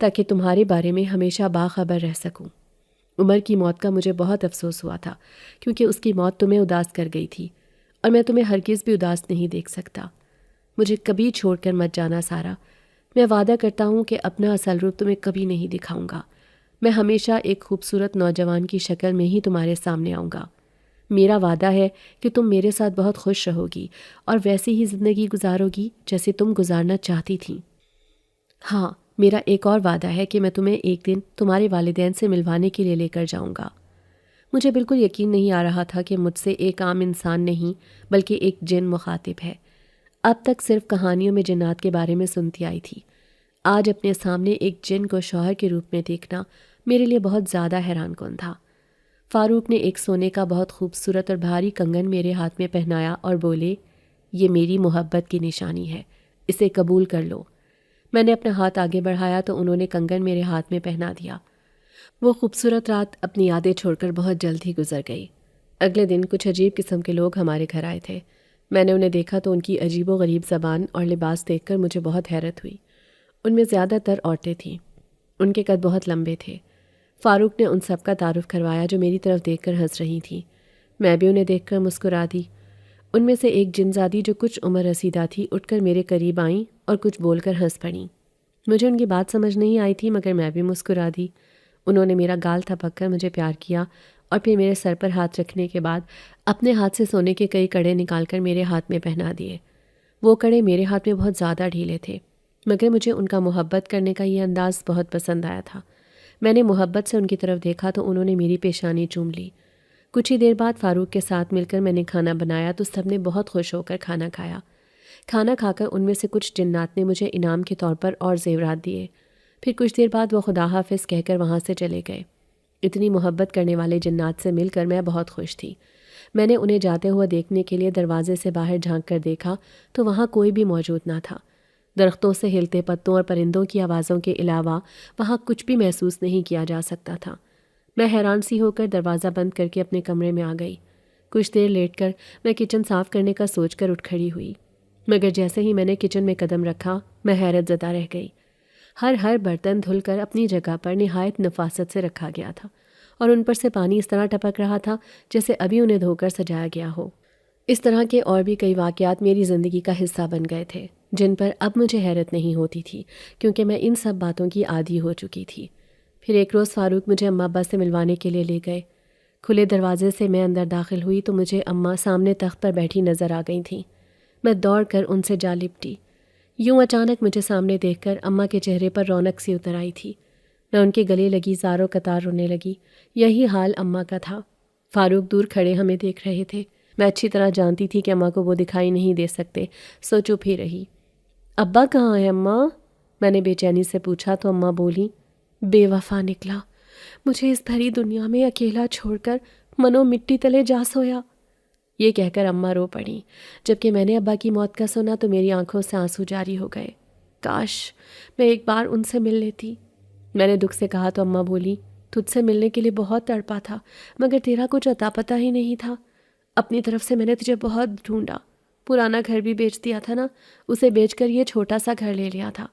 تاکہ تمہارے بارے میں ہمیشہ باخبر رہ سکوں۔ عمر کی موت کا مجھے بہت افسوس ہوا تھا، کیونکہ اس کی موت تمہیں اداس کر گئی تھی، اور میں تمہیں ہرگز بھی اداس نہیں دیکھ سکتا۔ مجھے کبھی چھوڑ کر مت جانا سارا۔ میں وعدہ کرتا ہوں کہ اپنا اصل روپ تمہیں کبھی نہیں دکھاؤں گا۔ میں ہمیشہ ایک خوبصورت نوجوان کی شکل میں ہی تمہارے سامنے آؤں گا۔ میرا وعدہ ہے کہ تم میرے ساتھ بہت خوش رہو گی اور ویسی ہی زندگی گزارو گی جیسے تم گزارنا چاہتی تھیں۔ ہاں، میرا ایک اور وعدہ ہے کہ میں تمہیں ایک دن تمہارے والدین سے ملوانے کے لیے لے کر جاؤں گا۔ مجھے بالکل یقین نہیں آ رہا تھا کہ مجھ سے ایک عام انسان نہیں بلکہ ایک جن مخاطب ہے۔ اب تک صرف کہانیوں میں جنات کے بارے میں سنتی آئی تھی، آج اپنے سامنے ایک جن کو شوہر کے روپ میں دیکھنا میرے لیے بہت زیادہ حیران کن تھا۔ فاروق نے ایک سونے کا بہت خوبصورت اور بھاری کنگن میرے ہاتھ میں پہنایا اور بولے، یہ میری محبت کی نشانی ہے، اسے قبول کر لو۔ میں نے اپنا ہاتھ آگے بڑھایا تو انہوں نے کنگن میرے ہاتھ میں پہنا دیا۔ وہ خوبصورت رات اپنی یادیں چھوڑ کر بہت جلد ہی گزر گئی۔ اگلے دن کچھ عجیب قسم کے لوگ ہمارے گھر آئے تھے۔ میں نے انہیں دیکھا تو ان کی عجیب و غریب زبان اور لباس دیکھ کر مجھے بہت حیرت ہوئی۔ ان میں زیادہ تر عورتیں تھیں، ان کے قد بہت لمبے تھے۔ فاروق نے ان سب کا تعارف کروایا جو میری طرف دیکھ کر ہنس رہی تھیں۔ میں بھی انہیں دیکھ کر مسکرا دی۔ ان میں سے ایک جنزادی جو کچھ عمر رسیدہ تھی اٹھ کر میرے قریب آئیں اور کچھ بول کر ہنس پڑیں۔ مجھے ان کی بات سمجھ نہیں آئی تھی مگر میں بھی مسکرا دی۔ انہوں نے میرا گال تھپک کر مجھے پیار کیا اور پھر میرے سر پر ہاتھ رکھنے کے بعد اپنے ہاتھ سے سونے کے کئی کڑے نکال کر میرے ہاتھ میں پہنا دیے۔ وہ کڑے میرے ہاتھ میں بہت زیادہ ڈھیلے تھے مگر مجھے ان کا محبت کرنے کا یہ انداز بہت پسند آیا تھا۔ میں نے محبت سے ان کی طرف دیکھا تو انہوں نے میری پیشانی چوم لی۔ کچھ ہی دیر بعد فاروق کے ساتھ مل کر میں نے کھانا بنایا تو سب نے بہت خوش ہو کر کھانا کھایا۔ کھانا کھا کر ان میں سے کچھ جنات نے مجھے انعام کے طور پر اور زیورات دیے۔ پھر کچھ دیر بعد وہ خدا حافظ کہہ کر وہاں سے چلے گئے۔ اتنی محبت کرنے والے جنات سے مل کر میں بہت خوش تھی۔ میں نے انہیں جاتے ہوئے دیکھنے کے لیے دروازے سے باہر جھانک کر دیکھا تو وہاں کوئی بھی موجود نہ تھا۔ درختوں سے ہلتے پتوں اور پرندوں کی آوازوں کے علاوہ وہاں کچھ بھی محسوس نہیں کیا جا سکتا تھا۔ میں حیران سی ہو کر دروازہ بند کر کے اپنے کمرے میں آ گئی۔ کچھ دیر لیٹ کر میں کچن صاف کرنے کا سوچ کر اٹھ کھڑی ہوئی، مگر جیسے ہی میں نے کچن میں قدم رکھا میں حیرت زدہ رہ گئی۔ ہر برتن دھل کر اپنی جگہ پر نہایت نفاست سے رکھا گیا تھا اور ان پر سے پانی اس طرح ٹپک رہا تھا جیسے ابھی انہیں دھو کر سجایا گیا ہو۔ اس طرح کے اور بھی کئی واقعات میری زندگی کا حصہ بن گئے تھے جن پر اب مجھے حیرت نہیں ہوتی تھی کیونکہ میں ان سب باتوں کی عادی ہو چکی تھی۔ پھر ایک روز فاروق مجھے اماں ابا سے ملوانے کے لیے لے گئے۔ کھلے دروازے سے میں اندر داخل ہوئی تو مجھے اماں سامنے تخت پر بیٹھی نظر آ گئی تھیں۔ میں دوڑ کر ان سے جا لپٹی۔ یوں اچانک مجھے سامنے دیکھ کر اماں کے چہرے پر رونق سی اتر آئی تھی۔ میں ان کے گلے لگی زاروں قطار رونے لگی۔ یہی حال اماں کا تھا۔ فاروق دور کھڑے ہمیں دیکھ رہے تھے۔ میں اچھی طرح جانتی تھی کہ اماں کو وہ دکھائی نہیں دے سکتے، سو چپ ہی رہی۔ ابا کہاں ہے اماں؟ میں نے بے چینی سے پوچھا تو اماں بولی، بے وفا نکلا، مجھے اس بھری دنیا میں اکیلا چھوڑ کر منو مٹی تلے جا سویا۔ یہ کہہ کر اماں رو پڑیں۔ جبکہ میں نے ابا کی موت کا سنا تو میری آنکھوں سے آنسو جاری ہو گئے۔ کاش میں ایک بار ان سے مل لیتی۔ میں نے دکھ سے کہا تو اماں بولی، تجھ سے ملنے کے لیے بہت تڑپا تھا مگر تیرا کچھ عطا پتہ ہی نہیں تھا۔ اپنی طرف سے میں نے تجھے بہت ڈھونڈا، پرانا گھر بھی بیچ دیا تھا نا، اسے بیچ کر یہ چھوٹا سا گھر لے لیا تھا۔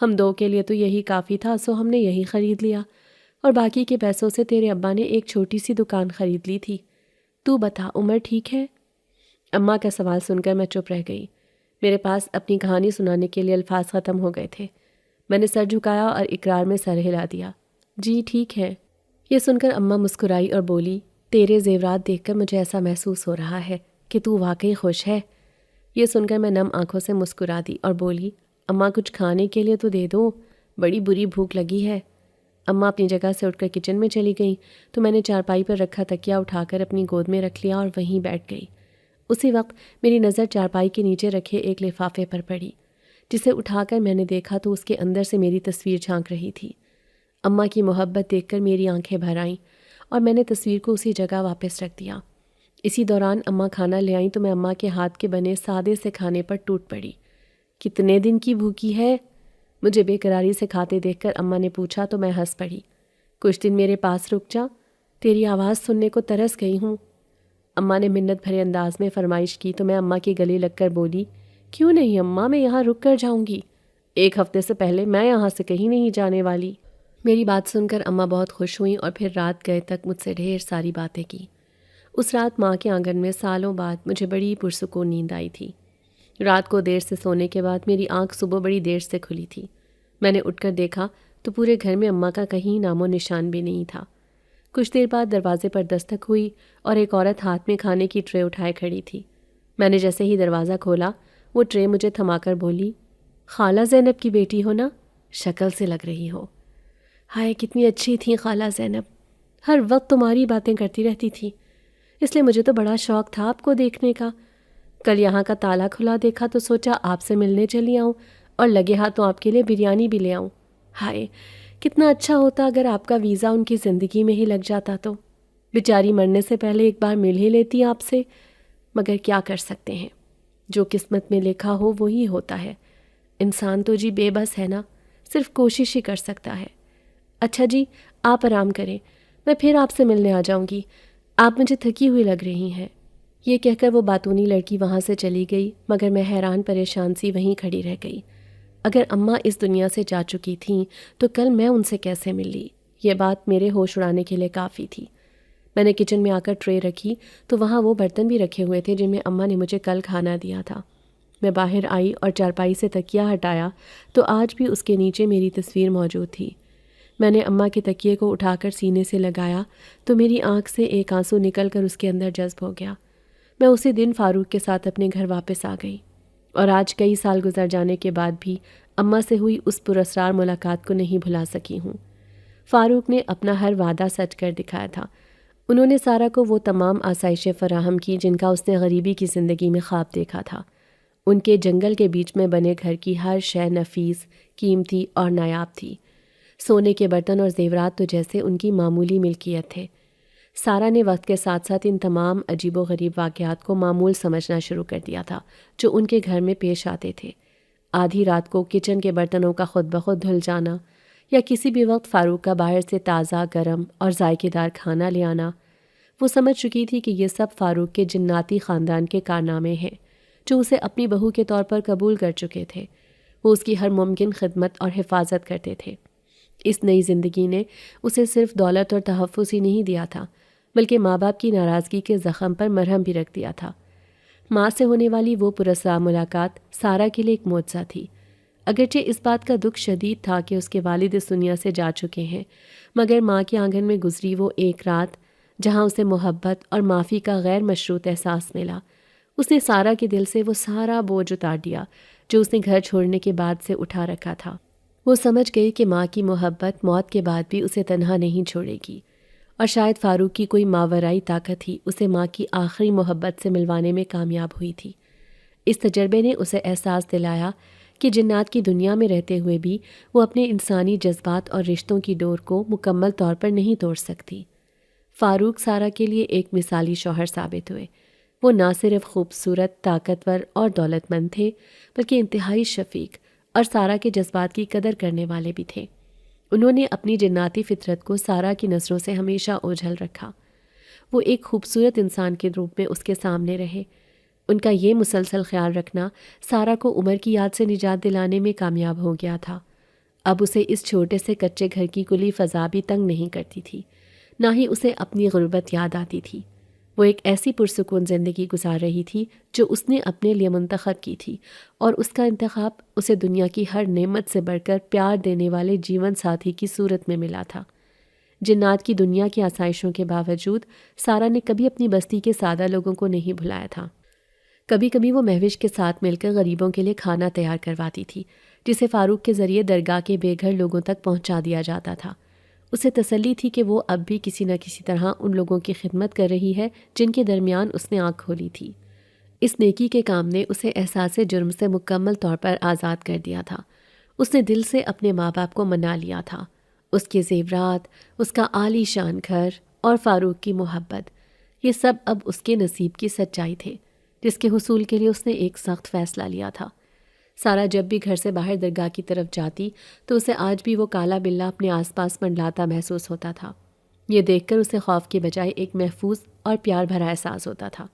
ہم دو کے لیے تو یہی کافی تھا، سو ہم نے یہی خرید لیا اور باقی کے پیسوں سے تیرے ابا نے ایک چھوٹی سی دکان خرید لی تھی۔ تو بتا عمر ٹھیک ہے؟ اماں کا سوال سن کر میں چپ رہ گئی۔ میرے پاس اپنی کہانی سنانے کے لیے الفاظ ختم ہو گئے تھے۔ میں نے سر جھکایا اور اقرار میں سر ہلا دیا، جی ٹھیک ہے۔ یہ سن کر اماں مسکرائی اور بولی، تیرے زیورات دیکھ کر مجھے ایسا محسوس ہو رہا ہے کہ تو واقعی خوش ہے۔ یہ سن کر میں نم آنکھوں سے مسکرا دی اور بولی، اماں کچھ کھانے کے لیے تو دے دو، بڑی بری بھوک لگی ہے۔ اماں اپنی جگہ سے اٹھ کر کچن میں چلی گئیں تو میں نے چارپائی پر رکھا تکیا اٹھا کر اپنی گود میں رکھ لیا اور وہیں بیٹھ گئی۔ اسی وقت میری نظر چارپائی کے نیچے رکھے ایک لفافے پر پڑی، جسے اٹھا کر میں نے دیکھا تو اس کے اندر سے میری تصویر جھانک رہی تھی۔ اماں کی محبت دیکھ کر میری آنکھیں بھر آئیں اور میں نے تصویر کو اسی جگہ واپس رکھ دیا۔ اسی دوران اماں کھانا لے آئیں تو میں اماں کے ہاتھ کے بنے سادے سے کھانے پر ٹوٹ پڑی۔ کتنے دن کی بھوکی ہے؟ مجھے بے قراری سے کھاتے دیکھ کر اماں نے پوچھا تو میں ہنس پڑی۔ کچھ دن میرے پاس رک جا، تیری آواز سننے کو ترس گئی ہوں۔ اماں نے منت بھرے انداز میں فرمائش کی تو میں اماں کے گلے لگ کر بولی، کیوں نہیں اماں، میں یہاں رک کر جاؤں گی، ایک ہفتے سے پہلے میں یہاں سے کہیں نہیں جانے والی۔ میری بات سن کر اماں بہت خوش ہوئیں اور پھر رات گئے تک مجھ سے ڈھیر ساری باتیں کی۔ اس رات ماں کے آنگن میں سالوں بعد مجھے بڑی پرسکون نیند آئی تھی۔ رات کو دیر سے سونے کے بعد میری آنکھ صبح بڑی دیر سے کھلی تھی۔ میں نے اٹھ کر دیکھا تو پورے گھر میں اماں کا کہیں نام و نشان بھی نہیں تھا۔ کچھ دیر بعد دروازے پر دستک ہوئی اور ایک عورت ہاتھ میں کھانے کی ٹرے اٹھائے کھڑی تھی۔ میں نے جیسے ہی دروازہ کھولا وہ ٹرے مجھے تھما کر بولی، خالہ زینب کی بیٹی ہو نا؟ شکل سے لگ رہی ہو۔ ہائے کتنی اچھی تھیں خالہ زینب، ہر وقت تمہاری باتیں کرتی رہتی تھی، اس لیے مجھے تو بڑا شوق تھا آپ کو دیکھنے کا۔ کل یہاں کا تالا کھلا دیکھا تو سوچا آپ سے ملنے چلی آؤں اور لگے ہاتھوں آپ کے لیے بریانی بھی لے آؤں۔ ہائے کتنا اچھا ہوتا اگر آپ کا ویزا ان کی زندگی میں ہی لگ جاتا تو بیچاری مرنے سے پہلے ایک بار مل ہی لیتی آپ سے، مگر کیا کر سکتے ہیں، جو قسمت میں لکھا ہو وہی ہوتا ہے۔ انسان تو جی بے بس ہے نا، صرف کوشش ہی کر سکتا ہے۔ اچھا جی آپ آرام کریں، میں پھر آپ سے ملنے آ جاؤں گی، آپ مجھے تھکی ہوئی لگ رہی ہیں۔ یہ کہہ کر وہ باتونی لڑکی وہاں سے چلی گئی، مگر میں حیران پریشان سی وہیں کھڑی رہ گئی۔ اگر اماں اس دنیا سے جا چکی تھیں تو کل میں ان سے کیسے ملی؟ یہ بات میرے ہوش اڑانے کے لیے کافی تھی۔ میں نے کچن میں آ کر ٹرے رکھی تو وہاں وہ برتن بھی رکھے ہوئے تھے جن میں اماں نے مجھے کل کھانا دیا تھا۔ میں باہر آئی اور چارپائی سے تکیہ ہٹایا تو آج بھی اس کے نیچے میری تصویر موجود تھی۔ میں نے اماں کے تکیے کو اٹھا کر سینے سے لگایا تو میری آنکھ سے ایک آنسو نکل کر اس کے اندر جذب ہو گیا۔ میں اسی دن فاروق کے ساتھ اپنے گھر واپس آ گئی اور آج کئی سال گزر جانے کے بعد بھی اماں سے ہوئی اس پراسرار ملاقات کو نہیں بھلا سکی ہوں۔ فاروق نے اپنا ہر وعدہ سچ کر دکھایا تھا۔ انہوں نے سارہ کو وہ تمام آسائشیں فراہم کی جن کا اس نے غریبی کی زندگی میں خواب دیکھا تھا۔ ان کے جنگل کے بیچ میں بنے گھر کی ہر شے نفیس، قیمتی اور نایاب تھی۔ سونے کے برتن اور زیورات تو جیسے ان کی معمولی ملکیت تھے۔ سارہ نے وقت کے ساتھ ساتھ ان تمام عجیب و غریب واقعات کو معمول سمجھنا شروع کر دیا تھا جو ان کے گھر میں پیش آتے تھے۔ آدھی رات کو کچن کے برتنوں کا خود بخود دھل جانا یا کسی بھی وقت فاروق کا باہر سے تازہ گرم اور ذائقے دار کھانا لے آنا، وہ سمجھ چکی تھی کہ یہ سب فاروق کے جناتی خاندان کے کارنامے ہیں جو اسے اپنی بہو کے طور پر قبول کر چکے تھے۔ وہ اس کی ہر ممکن خدمت اور حفاظت کرتے تھے۔ اس نئی زندگی نے اسے صرف دولت اور تحفظ ہی نہیں دیا تھا بلکہ ماں باپ کی ناراضگی کے زخم پر مرہم بھی رکھ دیا تھا۔ ماں سے ہونے والی وہ پراسرار ملاقات سارہ کے لیے ایک معجزہ تھی۔ اگرچہ اس بات کا دکھ شدید تھا کہ اس کے والد اس دنیا سے جا چکے ہیں، مگر ماں کے آنگن میں گزری وہ ایک رات جہاں اسے محبت اور معافی کا غیر مشروط احساس ملا، اس نے سارہ کے دل سے وہ سارا بوجھ اتار دیا جو اس نے گھر چھوڑنے کے بعد سے اٹھا رکھا تھا۔ وہ سمجھ گئی کہ ماں کی محبت موت کے بعد بھی اسے تنہا نہیں چھوڑے گی، اور شاید فاروق کی کوئی ماورائی طاقت ہی اسے ماں کی آخری محبت سے ملوانے میں کامیاب ہوئی تھی۔ اس تجربے نے اسے احساس دلایا کہ جنات کی دنیا میں رہتے ہوئے بھی وہ اپنے انسانی جذبات اور رشتوں کی ڈور کو مکمل طور پر نہیں توڑ سکتی۔ فاروق سارہ کے لیے ایک مثالی شوہر ثابت ہوئے۔ وہ نہ صرف خوبصورت، طاقتور اور دولت مند تھے بلکہ انتہائی شفیق اور سارہ کے جذبات کی قدر کرنے والے بھی تھے۔ انہوں نے اپنی جناتی فطرت کو سارہ کی نظروں سے ہمیشہ اوجھل رکھا۔ وہ ایک خوبصورت انسان کے روپ میں اس کے سامنے رہے۔ ان کا یہ مسلسل خیال رکھنا سارہ کو عمر کی یاد سے نجات دلانے میں کامیاب ہو گیا تھا۔ اب اسے اس چھوٹے سے کچے گھر کی کلی فضا بھی تنگ نہیں کرتی تھی، نہ ہی اسے اپنی غربت یاد آتی تھی۔ وہ ایک ایسی پرسکون زندگی گزار رہی تھی جو اس نے اپنے لیے منتخب کی تھی، اور اس کا انتخاب اسے دنیا کی ہر نعمت سے بڑھ کر پیار دینے والے جیون ساتھی کی صورت میں ملا تھا۔ جنات کی دنیا کی آسائشوں کے باوجود سارہ نے کبھی اپنی بستی کے سادہ لوگوں کو نہیں بھلایا تھا۔ کبھی کبھی وہ مہوش کے ساتھ مل کر غریبوں کے لیے کھانا تیار کرواتی تھی جسے فاروق کے ذریعے درگاہ کے بے گھر لوگوں تک پہنچا دیا جاتا تھا۔ اسے تسلی تھی کہ وہ اب بھی کسی نہ کسی طرح ان لوگوں کی خدمت کر رہی ہے جن کے درمیان اس نے آنکھ کھولی تھی۔ اس نیکی کے کام نے اسے احساس جرم سے مکمل طور پر آزاد کر دیا تھا۔ اس نے دل سے اپنے ماں باپ کو منا لیا تھا۔ اس کے زیورات، اس کا عالی شان گھر اور فاروق کی محبت، یہ سب اب اس کے نصیب کی سچائی تھے جس کے حصول کے لیے اس نے ایک سخت فیصلہ لیا تھا۔ سارہ جب بھی گھر سے باہر درگاہ کی طرف جاتی تو اسے آج بھی وہ کالا بلّا اپنے آس پاس منڈلاتا محسوس ہوتا تھا۔ یہ دیکھ کر اسے خوف کے بجائے ایک محفوظ اور پیار بھرا احساس ہوتا تھا۔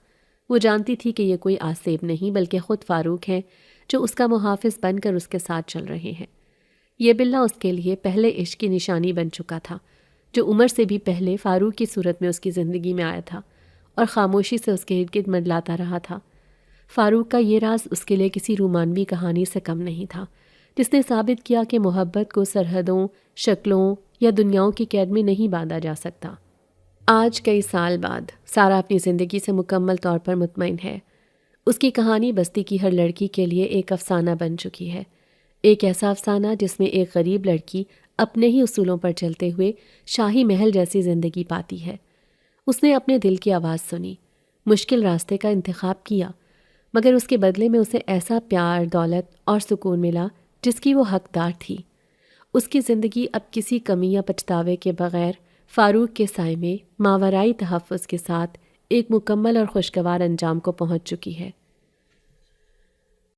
وہ جانتی تھی کہ یہ کوئی آسیب نہیں بلکہ خود فاروق ہیں جو اس کا محافظ بن کر اس کے ساتھ چل رہے ہیں۔ یہ بلّا اس کے لیے پہلے عشق کی نشانی بن چکا تھا جو عمر سے بھی پہلے فاروق کی صورت میں اس کی زندگی میں آیا تھا اور خاموشی سے اس کے ارد گرد منڈلاتا رہا تھا۔ فاروق کا یہ راز اس کے لیے کسی رومانوی کہانی سے کم نہیں تھا جس نے ثابت کیا کہ محبت کو سرحدوں، شکلوں یا دنیاؤں کی قید میں نہیں باندھا جا سکتا۔ آج کئی سال بعد سارا اپنی زندگی سے مکمل طور پر مطمئن ہے۔ اس کی کہانی بستی کی ہر لڑکی کے لیے ایک افسانہ بن چکی ہے، ایک ایسا افسانہ جس میں ایک غریب لڑکی اپنے ہی اصولوں پر چلتے ہوئے شاہی محل جیسی زندگی پاتی ہے۔ اس نے اپنے دل کی آواز سنی، مشکل راستے کا انتخاب کیا، مگر اس کے بدلے میں اسے ایسا پیار، دولت اور سکون ملا جس کی وہ حقدار تھی۔ اس کی زندگی اب کسی کمی یا پچھتاوے کے بغیر فاروق کے سائے میں ماورائی تحفظ کے ساتھ ایک مکمل اور خوشگوار انجام کو پہنچ چکی ہے۔